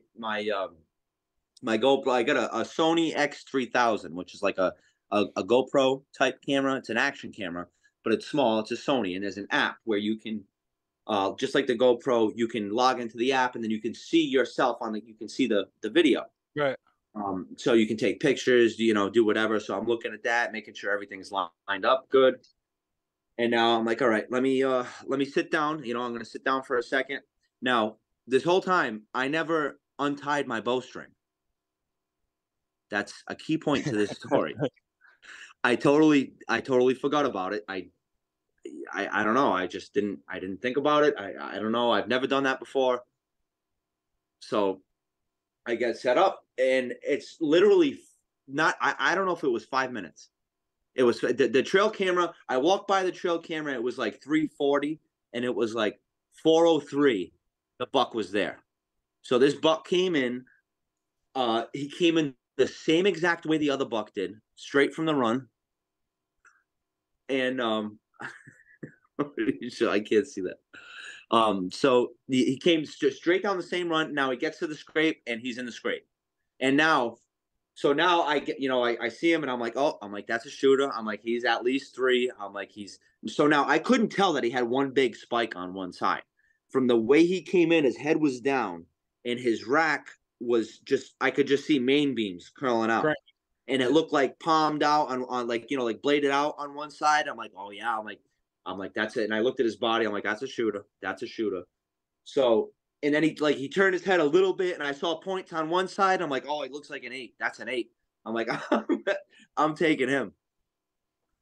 GoPro. I got a Sony X3000, which is like a GoPro type camera. It's an action camera, but it's small. It's a Sony, and there's an app where you can, just like the GoPro, you can log into the app, and then you can see yourself you can see the video. Right. So you can take pictures, do whatever. So I'm looking at that, making sure everything's lined up good. And now I'm like, all right, let me sit down. I'm going to sit down for a second. Now, this whole time, I never untied my bowstring. That's a key point to this story. I totally forgot about it. I don't know. I didn't think about it. I don't know. I've never done that before. So I get set up, and it's literally not, I don't know if it was 5 minutes. It was the trail camera. I walked by the trail camera. It was like 3:40, and it was like 4:03. The buck was there. So this buck came in. He came in the same exact way the other buck did, straight from the run. And I can't see that. So he came straight down the same run. Now he gets to the scrape, and he's in the scrape. And now. So now I get, I see him, and I'm like, that's a shooter. I'm like, he's at least 3. I'm like, so now I couldn't tell that he had one big spike on one side. From the way he came in, his head was down, and his rack was I could just see main beams curling out. Right. And it looked like palmed out on like bladed out on one side. I'm like, oh yeah. I'm like, that's it. And I looked at his body. I'm like, that's a shooter. That's a shooter. So, and then he turned his head a little bit, and I saw points on one side. I'm like, oh, it looks like an 8. That's an 8. I'm like, I'm taking him.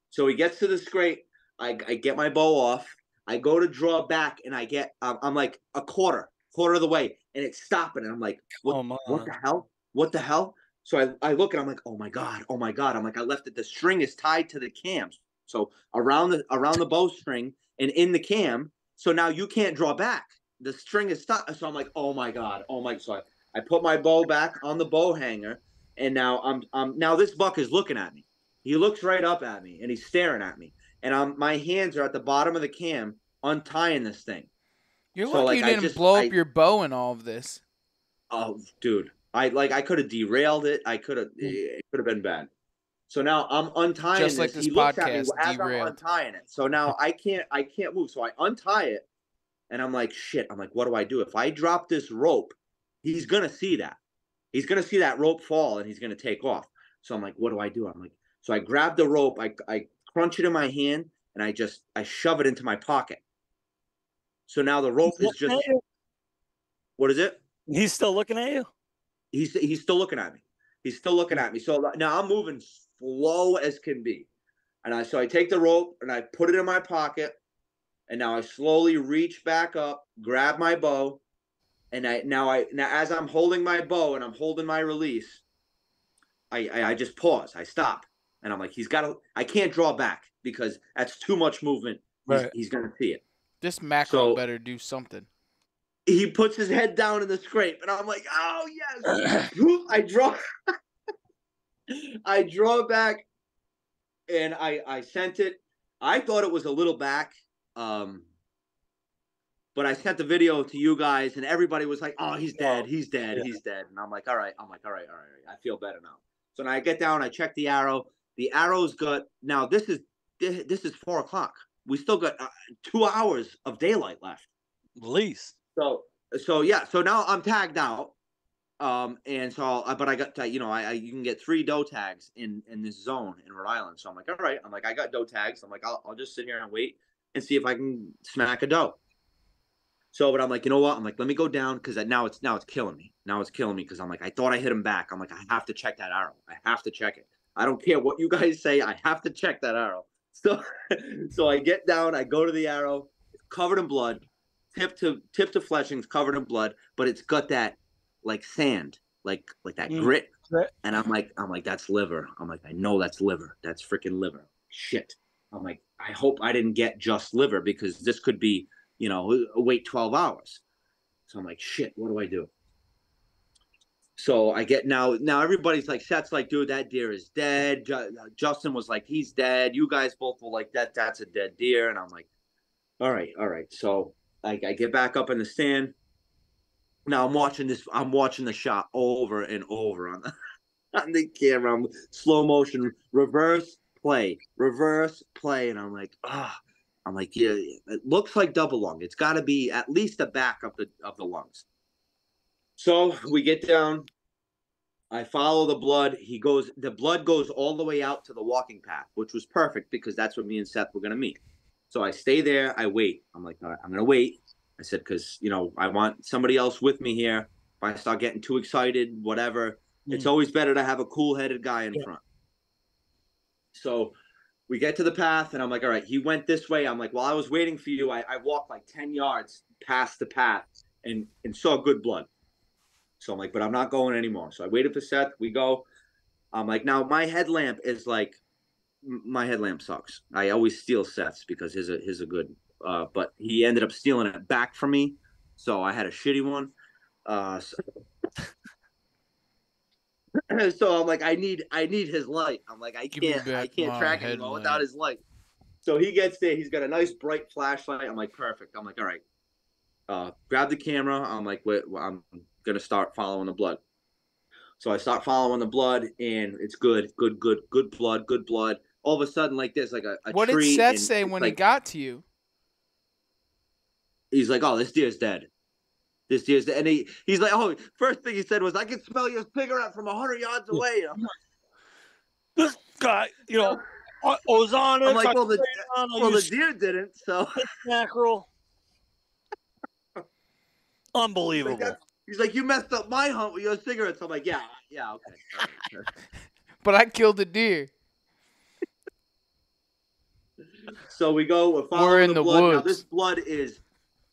So he gets to the scrape. I get my bow off. I go to draw back, and I get, I'm like a quarter quarter of the way, and it's stopping. And I'm like, what the hell? What the hell? So I look and I'm like, oh my God. I'm like, I left it. The string is tied to the cams. So around the bowstring and in the cam. So now you can't draw back. The string is stuck. So I'm like, oh my God. So I put my bow back on the bow hanger, and now now this buck is looking at me. He looks right up at me and he's staring at me. And my hands are at the bottom of the cam untying this thing. You're lucky you didn't blow up your bow in all of this. Oh, dude. I could have derailed it. It could have been bad. So now I'm untying Just like this he looks at me podcast, as derailed. I'm untying it. So now I can't move. So I untie it, and I'm like, shit. I'm like, what do I do? If I drop this rope, he's gonna see that. He's gonna see that rope fall, and he's gonna take off. So I'm like, what do I do? I'm like, so I grab the rope, I crunch it in my hand, and I shove it into my pocket. So now the rope is just. What is it? He's still looking at you? He's still looking at me. He's still looking at me. So now I'm moving slow as can be. And so I take the rope and I put it in my pocket. And now I slowly reach back up, grab my bow. And now as I'm holding my bow and I'm holding my release, I just pause. I stop. And I'm like, I can't draw back because that's too much movement. He's going to see it. This mackerel better do something. He puts his head down in the scrape, and I'm like, oh, yes. I draw back, and I sent it. I thought it was a little back, but I sent the video to you guys, and everybody was like, oh, he's dead. He's dead. He's dead. And I'm like, all right. I feel better now. So now I get down. I check the arrow. The arrow's got – now this is 4 o'clock. We still got 2 hours of daylight left. At least. So yeah. So now I'm tagged out. And so, but I got, you can get 3 doe tags in this zone in Rhode Island. So I'm like, all right. I'm like, I got doe tags. I'm like, I'll just sit here and wait and see if I can smack a doe. So, but I'm like, you know what? I'm like, let me go down because now it's killing me. Now it's killing me because I'm like, I thought I hit him back. I'm like, I have to check that arrow. I have to check it. I don't care what you guys say. I have to check that arrow. So I get down. I go to the arrow. It's covered in blood. Tip to fleshings, covered in blood, but it's got that like sand, like that grit. And I'm like, that's liver. I'm like, I know that's liver. That's freaking liver. Shit. I'm like, I hope I didn't get just liver because this could be, wait 12 hours. So I'm like, shit, what do I do? So I get now everybody's like, Seth's like, dude, that deer is dead. Justin was like, he's dead. You guys both were like, that's a dead deer. And I'm like, all right. So I get back up in the stand. Now I'm watching the shot over and over on the camera. I'm slow motion, reverse play. And I'm like, yeah, it looks like double lung. It's got to be at least the back of the lungs. So we get down. I follow the blood. The blood goes all the way out to the walking path, which was perfect because that's what me and Seth were going to meet. So I stay there. I wait. I'm like, all right, I'm going to wait. I said, because, I want somebody else with me here. If I start getting too excited, whatever, it's always better to have a cool-headed guy in front. So we get to the path, and I'm like, all right, he went this way. I'm like, while I was waiting for you, I walked like 10 yards past the path and saw good blood. So I'm like, but I'm not going anymore. So I waited for Seth. We go. I'm like, now my headlamp sucks. I always steal Seth's because his a good. But he ended up stealing it back from me, so I had a shitty one. So I'm like, I need his light. I'm like, I can't track anymore without his light. So he gets there. He's got a nice bright flashlight. I'm like, perfect. I'm like, all right. Grab the camera. I'm like, wait, I'm gonna start following the blood. So I start following the blood, and it's good blood. All of a sudden, like this, like a what tree. What did Seth say when he got to you? He's like, oh, this deer's dead. And he's like, oh, first thing he said was, I can smell your cigarette from 100 yards away. This guy, ozonics. I'm like, well, the deer didn't, so. Mackerel. Unbelievable. He's like, you messed up my hunt with your cigarettes. I'm like, yeah, okay. All right. But I killed the deer. So we're following the blood. Woods. Now, this blood is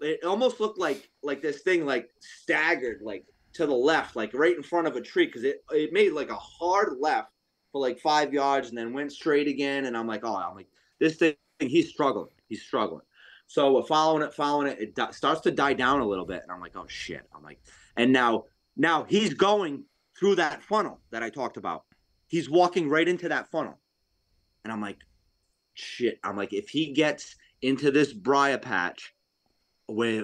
it almost looked like this thing like staggered like to the left, like right in front of a tree, because it made like a hard left for like 5 yards and then went straight again. And I'm like, this thing, he's struggling. So we're following it. It starts to die down a little bit, and I'm like, oh shit. I'm like, and now he's going through that funnel that I talked about. He's walking right into that funnel, and I'm like, shit. I'm like, if he gets into this briar patch, where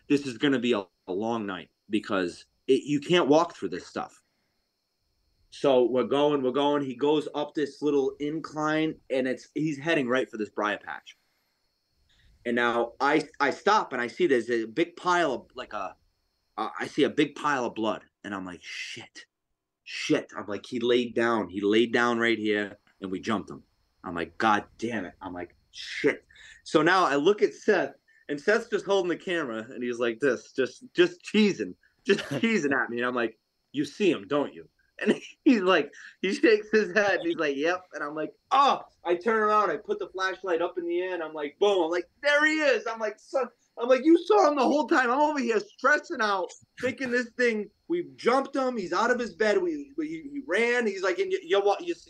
this is going to be a long night, because you can't walk through this stuff. So we're going. He goes up this little incline, and he's heading right for this briar patch. And now I stop, and I see there's a big pile of I see a big pile of blood, and I'm like, shit. I'm like, he laid down right here, and we jumped him. I'm like, God damn it. I'm like, shit. So now I look at Seth, and Seth's just holding the camera, and he's like this, just cheesing at me. And I'm like, you see him, don't you? And he's like, he shakes his head, and he's like, yep. And I'm like, oh, I turn around, I put the flashlight up in the air, and I'm like, boom. I'm like, there he is. I'm like, son. I'm like, you saw him the whole time. I'm over here stressing out, thinking this thing, we jumped him. He's out of his bed. He ran. He's like, and you're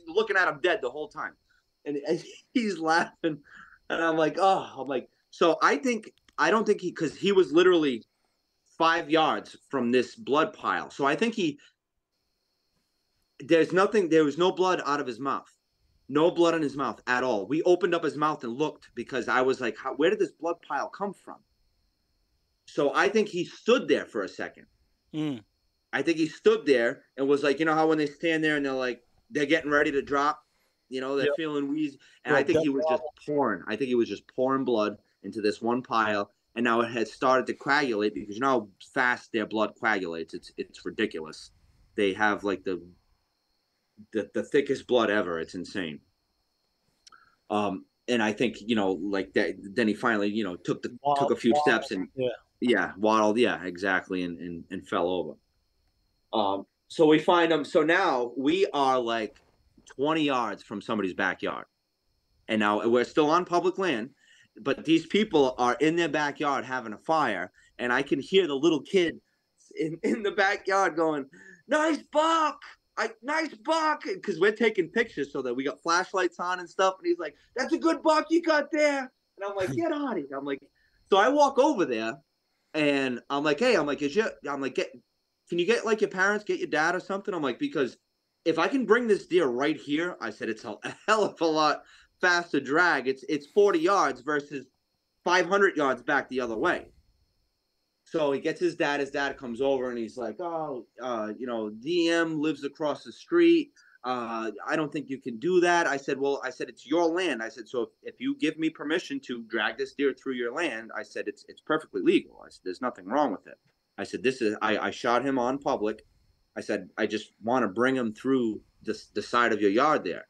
looking at him dead the whole time. And he's laughing. And I'm like, so I don't think because he was literally 5 yards from this blood pile. So I think there was no blood out of his mouth. No blood in his mouth at all. We opened up his mouth and looked, because I was like, where did this blood pile come from? So I think he stood there for a second. I think he stood there and was like, you know how when they stand there and they're getting ready to drop, they're feeling wheezy. And I think he was just pouring. I think he was just pouring blood into this one pile. And now it had started to coagulate, because you know how fast their blood coagulates. It's ridiculous. They have like the thickest blood ever. It's insane. And I think, like that, then he finally, took a few steps and waddled. Yeah, exactly. And fell over. So we find him. So now we are like 20 yards from somebody's backyard. And now we're still on public land, but these people are in their backyard having a fire. And I can hear the little kid in the backyard going, nice buck. Nice buck, because we're taking pictures so that we got flashlights on and stuff. And he's like, that's a good buck you got there. And I'm like, get out of here. I'm like, so I walk over there, and I'm like, hey, can you get like your parents, get your dad or something? I'm like, because if I can bring this deer right here, I said, it's a hell of a lot faster drag. It's 40 yards versus 500 yards back the other way. So he gets his dad. His dad comes over, and he's like, DM lives across the street. I don't think you can do that. I said, it's your land. I said, so if you give me permission to drag this deer through your land, I said, it's perfectly legal. I said, there's nothing wrong with it. I said, I shot him on public. I said, I just want to bring him through the side of your yard there.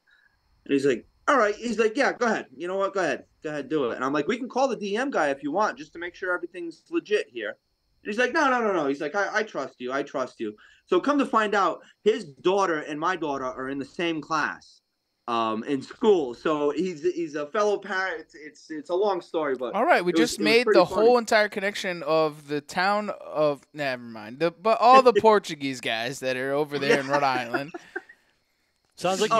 And he's like, all right. He's like, yeah, go ahead. You know what? Go ahead, do it. And I'm like, we can call the DM guy if you want, just to make sure everything's legit here. And he's like, no. He's like, I trust you. So come to find out, his daughter and my daughter are in the same class in school. So he's a fellow parent. It's a long story, but all right, we just made the whole entire connection of the town of never mind. But all the Portuguese guys that are over there in Rhode Island. Sounds like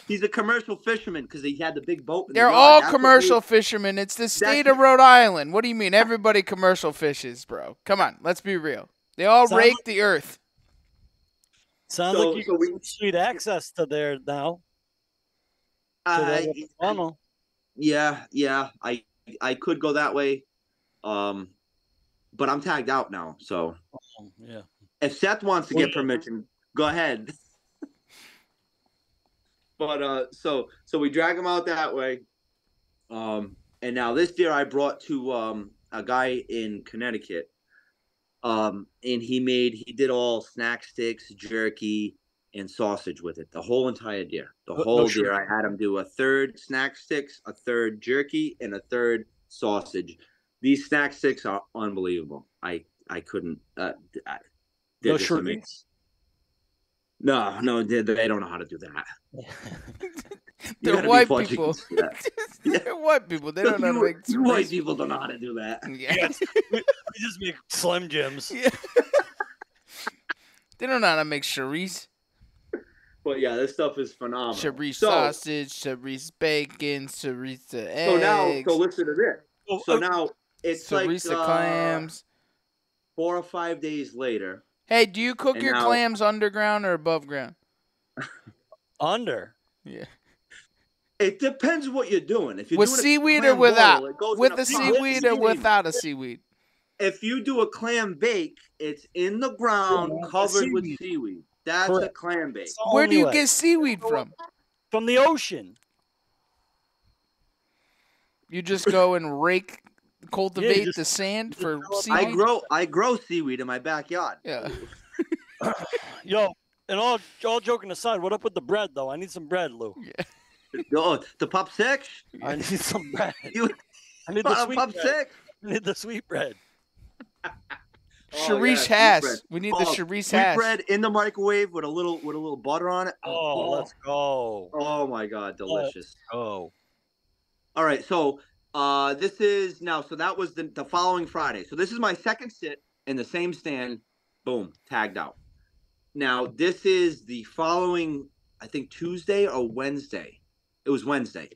he's a commercial fisherman, because he had the big boat. They're all commercial fishermen. It's the state of Rhode Island. What do you mean? Everybody commercial fishes, bro. Come on, let's be real. They all rake the earth. Sounds like you got sweet access to there now. Yeah. I could go that way, but I'm tagged out now. So if Seth wants to get permission, go ahead. But so we drag him out that way, and now this deer I brought to a guy in Connecticut, and he did all snack sticks, jerky, and sausage with it. The whole entire deer, deer. I had him do a third snack sticks, a third jerky, and a third sausage. These snack sticks are unbelievable. I couldn't. They're just amazing. No, they don't know how to do that. You They're gotta be white Portuguese people. for that. Yeah. They're white people. They don't know how to make You white cerise. people don't know how to do that. Yeah. We just make Slim Jims. Yeah. They don't know how to make cerise. But yeah, this stuff is phenomenal. Cerise So sausage, cerise bacon, cerise so now, eggs, so listen to this. So now it's like cerise clams. 4 or 5 days later. Hey, do you cook And your now- clams underground or above ground? Under. Yeah. It depends what you're doing. If you're With doing a seaweed or clam without? boil, it goes With in the a pot. seaweed or without a seaweed? If you do a clam bake, it's in the ground Yeah, covered with seaweed. seaweed. That's Correct. a clam bake. It's the Where do only you way. get seaweed from? From the ocean. You just go and cultivate just- the sand for I seaweed? grow seaweed in my backyard. Yeah. Yo, and all joking aside, what up with the bread though? I need some bread, Lou. Oh, the pop six? I need some bread. You I need the sweet pop bread. six? I need the sweet bread. Sharice sweet Hass. bread. We need the Sharice sweet Hass. bread in the microwave with a little butter on it. Let's go. Oh my god, delicious. Oh. All right, so this is now. So that was the following Friday. So this is my second sit in the same stand. Boom, tagged out. Now this is the following, I think Tuesday or Wednesday. It was Wednesday.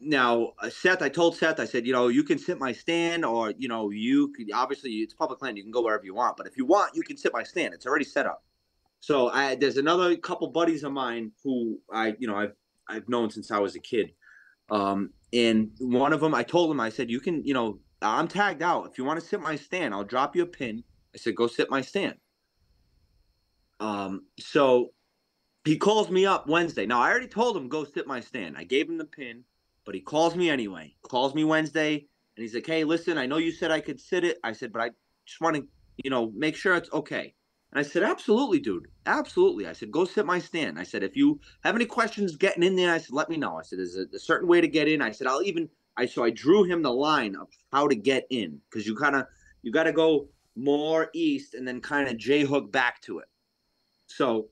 Now Seth, I told Seth, I said, you can sit my stand, or you could, obviously it's public land, you can go wherever you want. But if you want, you can sit my stand. It's already set up. So there's another couple buddies of mine who I've known since I was a kid. And one of them, I told him, I said, you can, I'm tagged out. If you want to sit my stand, I'll drop you a pin. I said, go sit my stand. So he calls me up Wednesday. Now, I already told him, go sit my stand. I gave him the pin, but he calls me anyway. Calls me Wednesday, and he's like, hey, listen, I know you said I could sit it. I said, but I just want to, make sure it's okay. And I said, absolutely, dude. Absolutely. I said, go sit my stand. I said, if you have any questions getting in there, I said, let me know. I said, there's a certain way to get in. I said, so I drew him the line of how to get in, because you got to go more east and then kind of J-hook back to it. So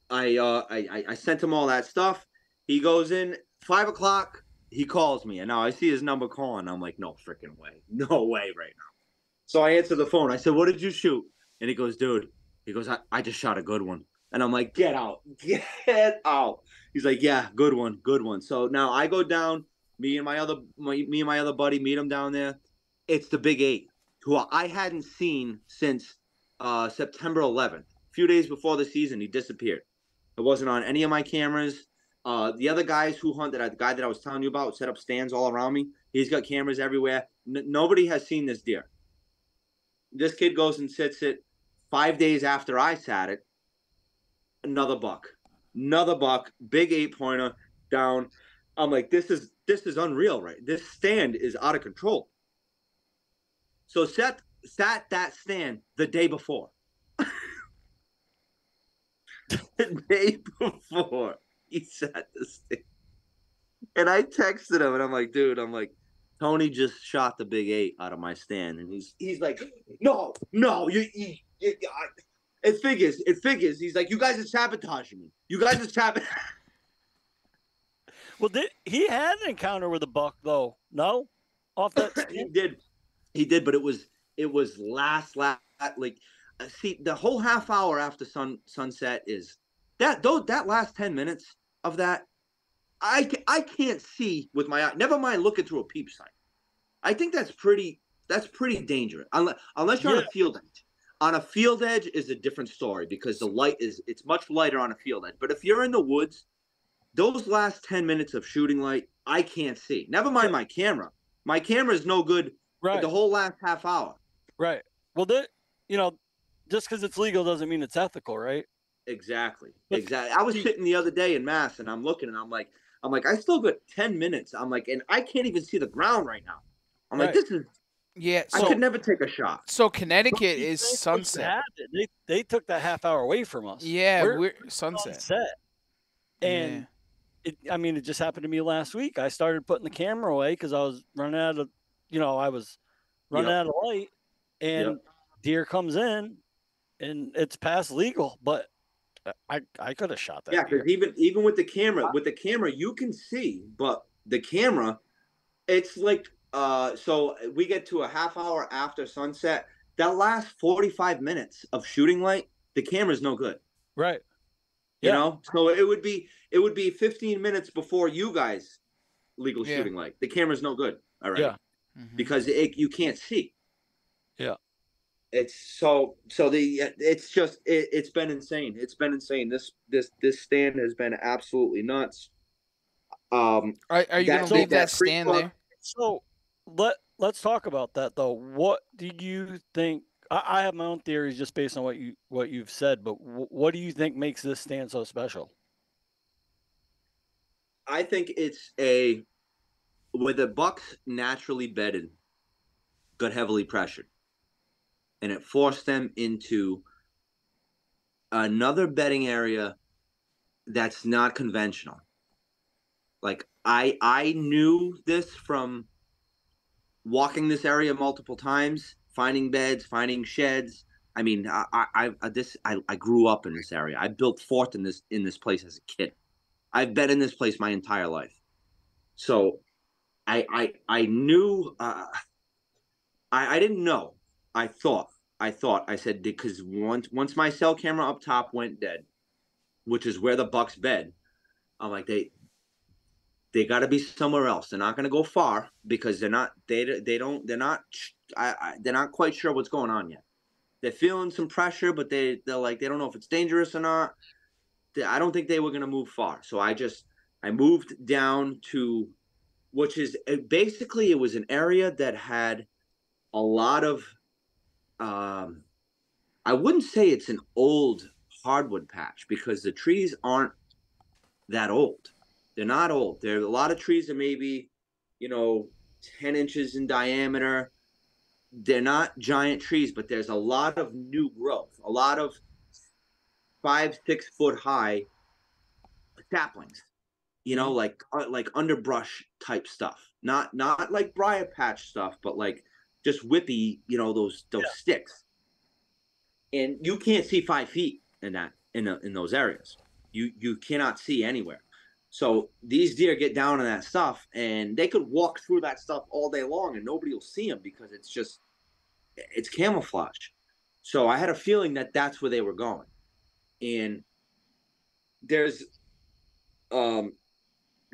I sent him all that stuff. He goes in 5 o'clock. He calls me, and now I see his number calling. I'm like, no freaking way. No way right now. So I answer the phone. I said, what did you shoot? And he goes, dude, I just shot a good one. And I'm like, get out. He's like, yeah, good one. So now I go down, me and my other buddy meet him down there. It's the Big 8, who I hadn't seen since September 11th. A few days before the season, he disappeared. It wasn't on any of my cameras. The other guys who hunt, the guy that I was telling you about, set up stands all around me. He's got cameras everywhere. Nobody has seen this deer. This kid goes and sits it 5 days after I sat it. Another buck, big 8-pointer down. I'm like, this is unreal, right? This stand is out of control. So Seth sat that stand the day before. The day before he sat the stand. And I texted him, and I'm like, dude, Tony just shot the Big 8 out of my stand. And he's like, no, it figures. He's like, you guys are sabotaging me. Well, he had an encounter with a buck, though. No? Off that stand? He did, but it was last like, see, the whole half hour after sunset is that last 10 minutes of that, I can't see with my eye. Never mind looking through a peep sight. I think that's pretty dangerous. Unless you're on a field edge. On a field edge is a different story, because the light it's much lighter on a field edge. But if you're in the woods, those last 10 minutes of shooting light, I can't see. Never mind my camera. My camera is no good the whole last half hour. Right. Well, just because it's legal doesn't mean it's ethical, right? Exactly. I was sitting the other day in Mass, and I'm looking, and I'm like, I still got 10 minutes. I'm like, and I can't even see the ground right now. I'm like, this is. Yeah. I could never take a shot. So Connecticut is sunset. They took that half hour away from us. Yeah, we're sunset. And it just happened to me last week. I started putting the camera away because I was running out of, out of light, and deer comes in, and it's past legal, but I could have shot Yeah, that because deer. even with the camera, you can see, but the camera, it's like so we get to a half hour after sunset. That last 45 minutes of shooting light, the camera's no good. Right. You Yeah. know? So it would be 15 minutes before you guys legal Yeah. shooting light. The camera's no good already Yeah. because you can't see. Yeah. It's it's just it's been insane. It's been insane. This stand has been absolutely nuts. Are you gonna So leave that that creek stand buck, there? So let's talk about that though. What do you think? I have my own theories just based on what you've said, but what do you think makes this stand so special? I think it's a where the bucks naturally bedded, got heavily pressured, and it forced them into another bedding area that's not conventional. Like I knew this from walking this area multiple times, finding beds, finding sheds. I mean, I grew up in this area. I built fort in this place as a kid. I've been in this place my entire life. So I knew I didn't know. I thought I said because once my cell camera up top went dead, which is where the Bucks bed, I'm like they got to be somewhere else. They're not going to go far because they don't they're not they're not quite sure what's going on yet. They're feeling some pressure, but they're like they don't know if it's dangerous or not. I don't think they were going to move far, so I moved down to which is basically it was an area that had a lot of I wouldn't say it's an old hardwood patch because the trees aren't that old. They're not old. There are a lot of trees that maybe, you know, 10 inches in diameter. They're not giant trees, but there's a lot of new growth, a lot of 5, 6 foot high saplings, you know, like underbrush type stuff. Not like briar patch stuff, but like just whippy, you know, those sticks. And you can't see 5 feet in that in those areas. You cannot see anywhere. So these deer get down in that stuff, and they could walk through that stuff all day long, and nobody will see them because it's camouflage. So I had a feeling that that's where they were going, and there's um,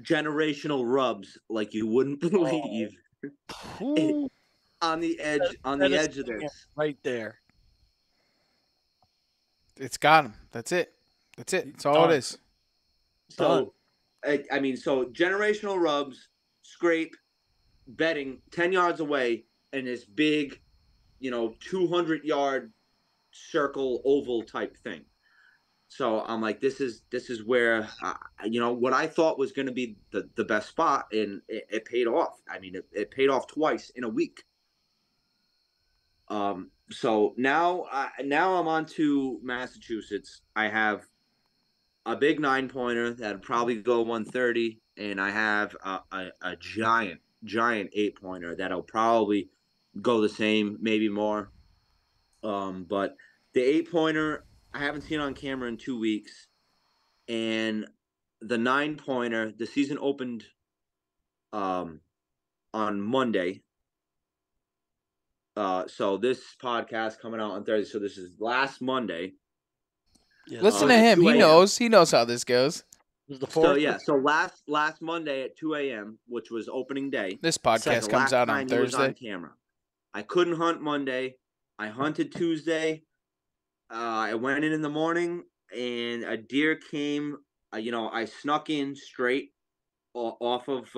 generational rubs like you wouldn't Oh, believe Ooh, on that the is edge of this. right there. It's got him. That's it. That's it. That's all it Done. is. Done. So I mean, so generational rubs, scrape, bedding 10 yards away in this big, 200-yard circle oval type thing. So I'm like, this is where, what I thought was going to be the best spot, and it paid off. I mean, it paid off twice in a week. So now I'm on to Massachusetts. I have a big 9 pointer that'd probably go 130, and I have a giant 8 pointer that'll probably go the same, maybe more. But the 8 pointer I haven't seen on camera in 2 weeks, and the 9 pointer the season opened um on Monday. So this podcast coming out on Thursday. So this is last Monday. Yes, Listen sir. to At him. 2 He a.m. knows. He knows how this goes. Was the So fourth? yeah, so last Monday at 2 a.m., which was opening day, This was podcast the comes last out on time he was on Thursday. camera. I couldn't hunt Monday. I hunted Tuesday. I went in the morning, and a deer came. I snuck in straight off of.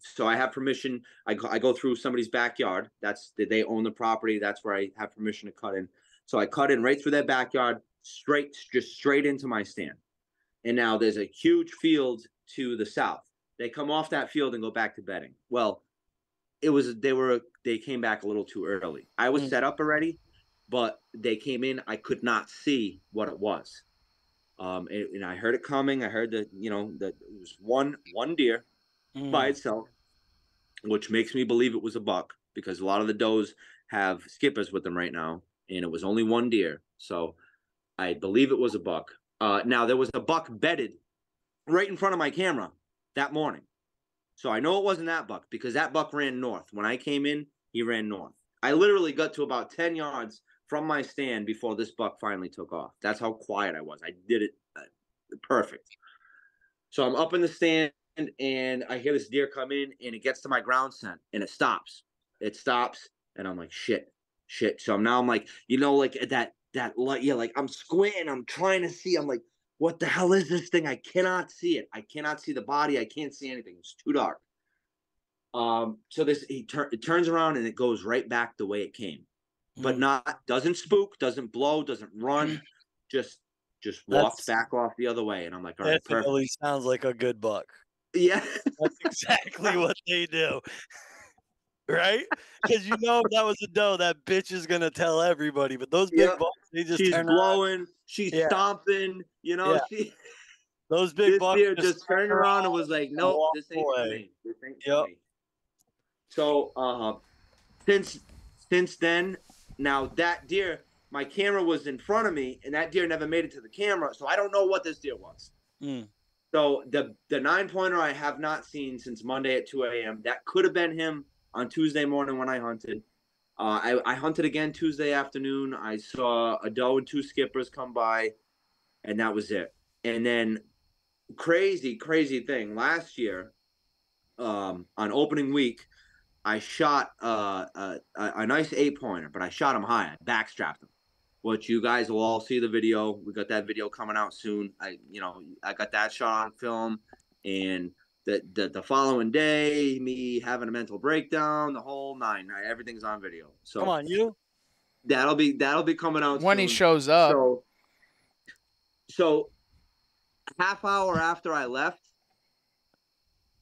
So I have permission. I go through somebody's backyard. They own the property. That's where I have permission to cut in. So I cut in right through their backyard, just straight into my stand. And now there's a huge field to the south. They come off that field and go back to bedding. Well, they came back a little too early. I was set up already, but they came in. I could not see what it was. And I heard it coming. I heard that that it was one deer by itself, which makes me believe it was a buck because a lot of the does have skippers with them right now, and it was only one deer. So I believe it was a buck. Now there was a buck bedded right in front of my camera that morning. So I know it wasn't that buck because that buck ran north. When I came in, he ran north. I literally got to about 10 yards from my stand before this buck finally took off. That's how quiet I was. I did it perfect. So I'm up in the stand and I hear this deer come in and it gets to my ground scent and it stops. It stops and I'm like, shit. So I'm like, like that light, yeah, like I'm squinting, I'm trying to see. I'm like, what the hell is this thing? I cannot see it. I cannot see the body. I can't see anything. It's too dark. So it turns around and it goes right back the way it came, but doesn't spook, doesn't blow, doesn't run, just walks back off the other way. And I'm like, all right, perfect. Definitely sounds like a good buck. Yeah, That's exactly what they do. Right? Because if that was a doe, that bitch is gonna tell everybody. But those big bucks, they just she's turn blowing, around. she's stomping, Those big this bucks deer just turned around and was like, nope, walk this ain't for away. me. This ain't for me. So since then, now that deer, my camera was in front of me, and that deer never made it to the camera, so I don't know what this deer was. So the 9-pointer I have not seen since Monday at 2 a.m. That could have been him on Tuesday morning when I hunted. I hunted again Tuesday afternoon. I saw a doe and 2 skippers come by, and that was it. And then crazy thing. Last year, on opening week, I shot a nice 8-pointer, but I shot him high. I backstrapped him, which you guys will all see the video. We got that video coming out soon. I got that shot on film, and the following day, me having a mental breakdown, the whole 9. Everything's on video. So come on, you. That'll be coming out when soon. he shows up. So half hour after I left,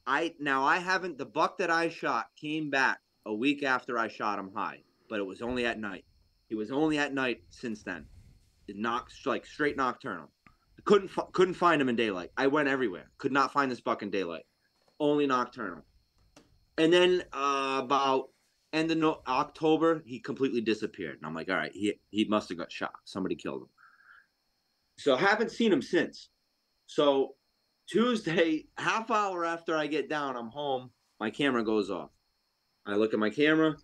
the buck that I shot came back a week after I shot him high, but it was only at night. He was only at night since then. It knocked like straight nocturnal. Couldn't find him in daylight. I went everywhere. Could not find this buck in daylight. Only nocturnal. And then about end of October, he completely disappeared. And I'm like, all right, he must have got shot. Somebody killed him. So I haven't seen him since. So Tuesday, half hour after I get down, I'm home. My camera goes off. I look at my camera.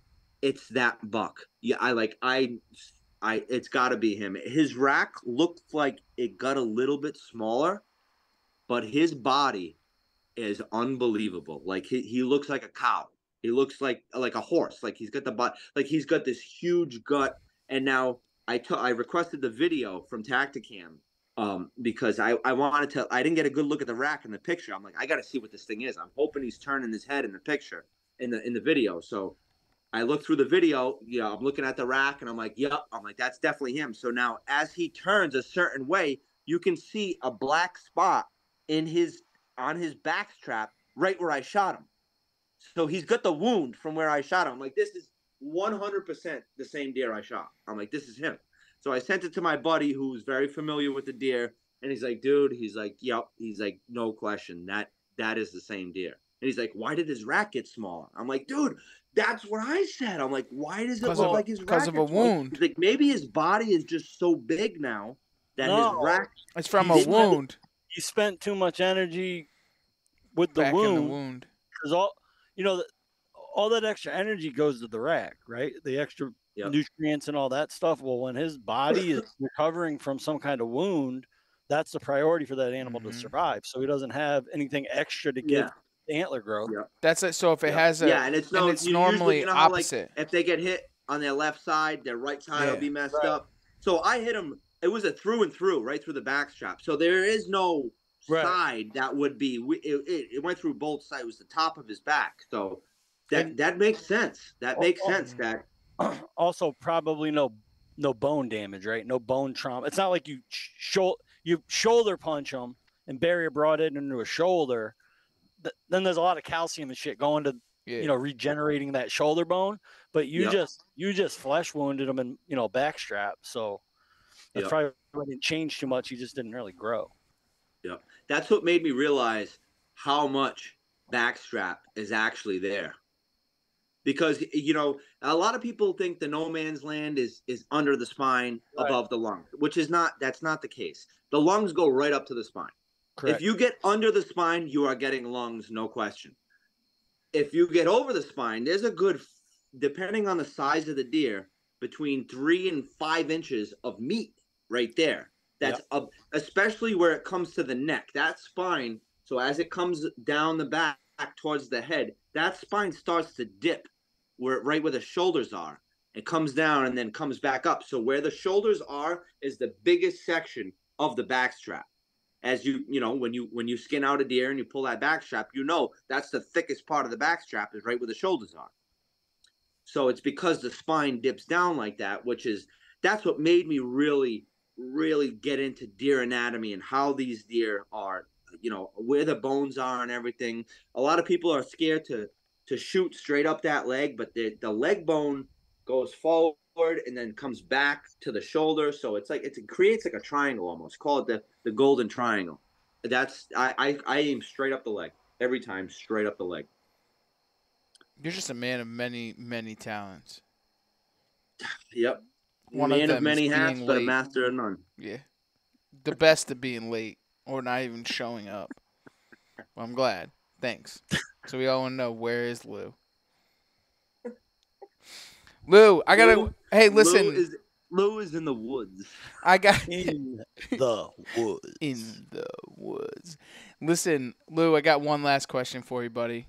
It's that buck. Yeah, it's got to be him. His rack looked like it got a little bit smaller, but his body is unbelievable. Like he looks like a cow. He looks like a horse. Like he's got the butt. Like he's got this huge gut. And now I requested the video from Tacticam because I wanted to. I didn't get a good look at the rack in the picture. I'm like, I got to see what this thing is. I'm hoping he's turning his head in the picture in the video. So I look through the video. I'm looking at the rack and I'm like, yep. I'm like, that's definitely him. So now as he turns a certain way, you can see a black spot on his backstrap right where I shot him. So he's got the wound from where I shot him. I'm like, this is 100% the same deer I shot. I'm like, this is him. So I sent it to my buddy who's very familiar with the deer. And he's like, dude, he's like, yep. He's like, no question. That is the same deer. And he's like, why did his rack get smaller? I'm like, dude, that's what I said. I'm like, why does it look like his rack? Because of a wound. He's like, maybe his body is just so big now that his rack. It's from a wound. He spent too much energy with the wound. Because all that extra energy goes to the rack, right? The extra nutrients and all that stuff. Well, when his body is recovering from some kind of wound, that's the priority for that animal to survive. So he doesn't have anything extra to give antler growth. Yeah. That's it. So if it has and it's normally usually, how, opposite. Like, if they get hit on their left side, their right side will be messed up. So I hit him. It was a through and through, right through the backstrap. So there is no side that would be. It went through both sides. It was the top of his back. So that makes sense. That makes sense. That also probably no bone damage, right? No bone trauma. It's not like you shoulder punch him and bury a broadhead into a shoulder. Then there's a lot of calcium and shit going to regenerating that shoulder bone. But you just flesh wounded him and backstrap. So that's probably didn't change too much. He just didn't really grow. Yeah, that's what made me realize how much backstrap is actually there. because a lot of people think the no man's land is under the spine, Right. above the lung, which is not. That's not the case. The lungs go right up to the spine. Correct. If you get under the spine, you are getting lungs, no question. If you get over the spine, there's a good, depending on the size of the deer, between 3 and 5 inches of meat right there. That's Yep. especially where it comes to the neck. That spine, so as it comes down the back towards the head, that spine starts to dip right where the shoulders are. It comes down and then comes back up. So where the shoulders are is the biggest section of the back strap. As when you skin out a deer and you pull that back strap, that's the thickest part of the back strap is right where the shoulders are. So it's because the spine dips down like that, that's what made me really, really get into deer anatomy and how these deer are, where the bones are and everything. A lot of people are scared to shoot straight up that leg, but the leg bone goes forward and then comes back to the shoulder. So it's like it creates like a triangle almost. Call it the golden triangle. That's I aim straight up the leg every time, straight up the leg. You're just a man of many, many talents. Yep. One Man of of them many is hats, being but a late. master of none. Yeah. The best of being late or not even showing up. Well, I'm glad. Thanks. So we all want to know, where is Lou? Lou, I gotta. Hey, listen. Lou is in the woods. I got In the woods. in the woods. Listen, Lou, I got one last question for you, buddy.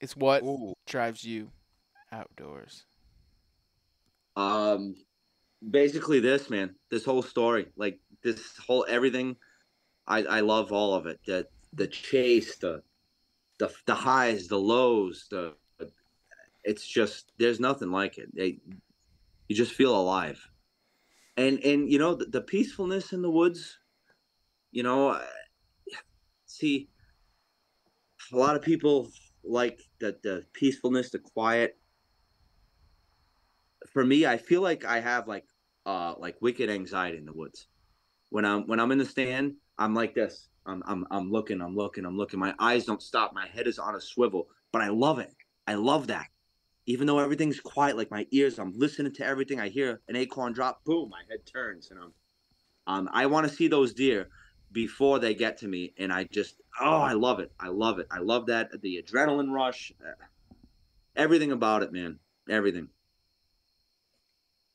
It's what Ooh. drives you outdoors? Basically this, man. This whole story, like this whole everything. I love all of it. The chase, the highs, the lows, it's just there's nothing like it. You just feel alive, and the peacefulness in the woods. You know, see, a lot of people like the peacefulness, the quiet. For me, I feel like I have like wicked anxiety in the woods. When I'm in the stand, I'm like this. I'm looking, I'm looking, I'm looking. My eyes don't stop. My head is on a swivel, but I love it. I love that. Even though everything's quiet, like my ears, I'm listening to everything. I hear an acorn drop, boom, my head turns, and I want to see those deer before they get to me, and I love it. I love it. I love that the adrenaline rush, everything about it, man. Everything.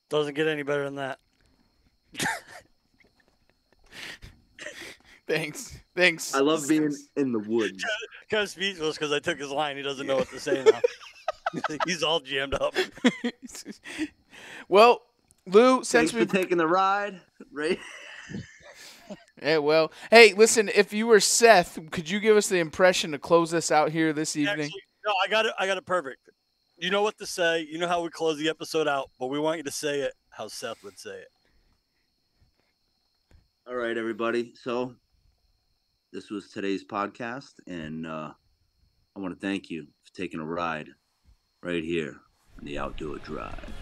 Doesn't get any better than that. Thanks. I love being in the woods. Kind of speechless because I took his line. He doesn't know what to say now. He's all jammed up. Well, Lou, since Thanks for we've taking the ride, right? yeah, well, hey, listen, if you were Seth, could you give us the impression to close us out here this evening? Actually, no, I got it perfect. You know what to say. You know how we close the episode out, but we want you to say it how Seth would say it. All right, everybody. So this was today's podcast, and I want to thank you for taking a ride right here on the Outdoor Drive.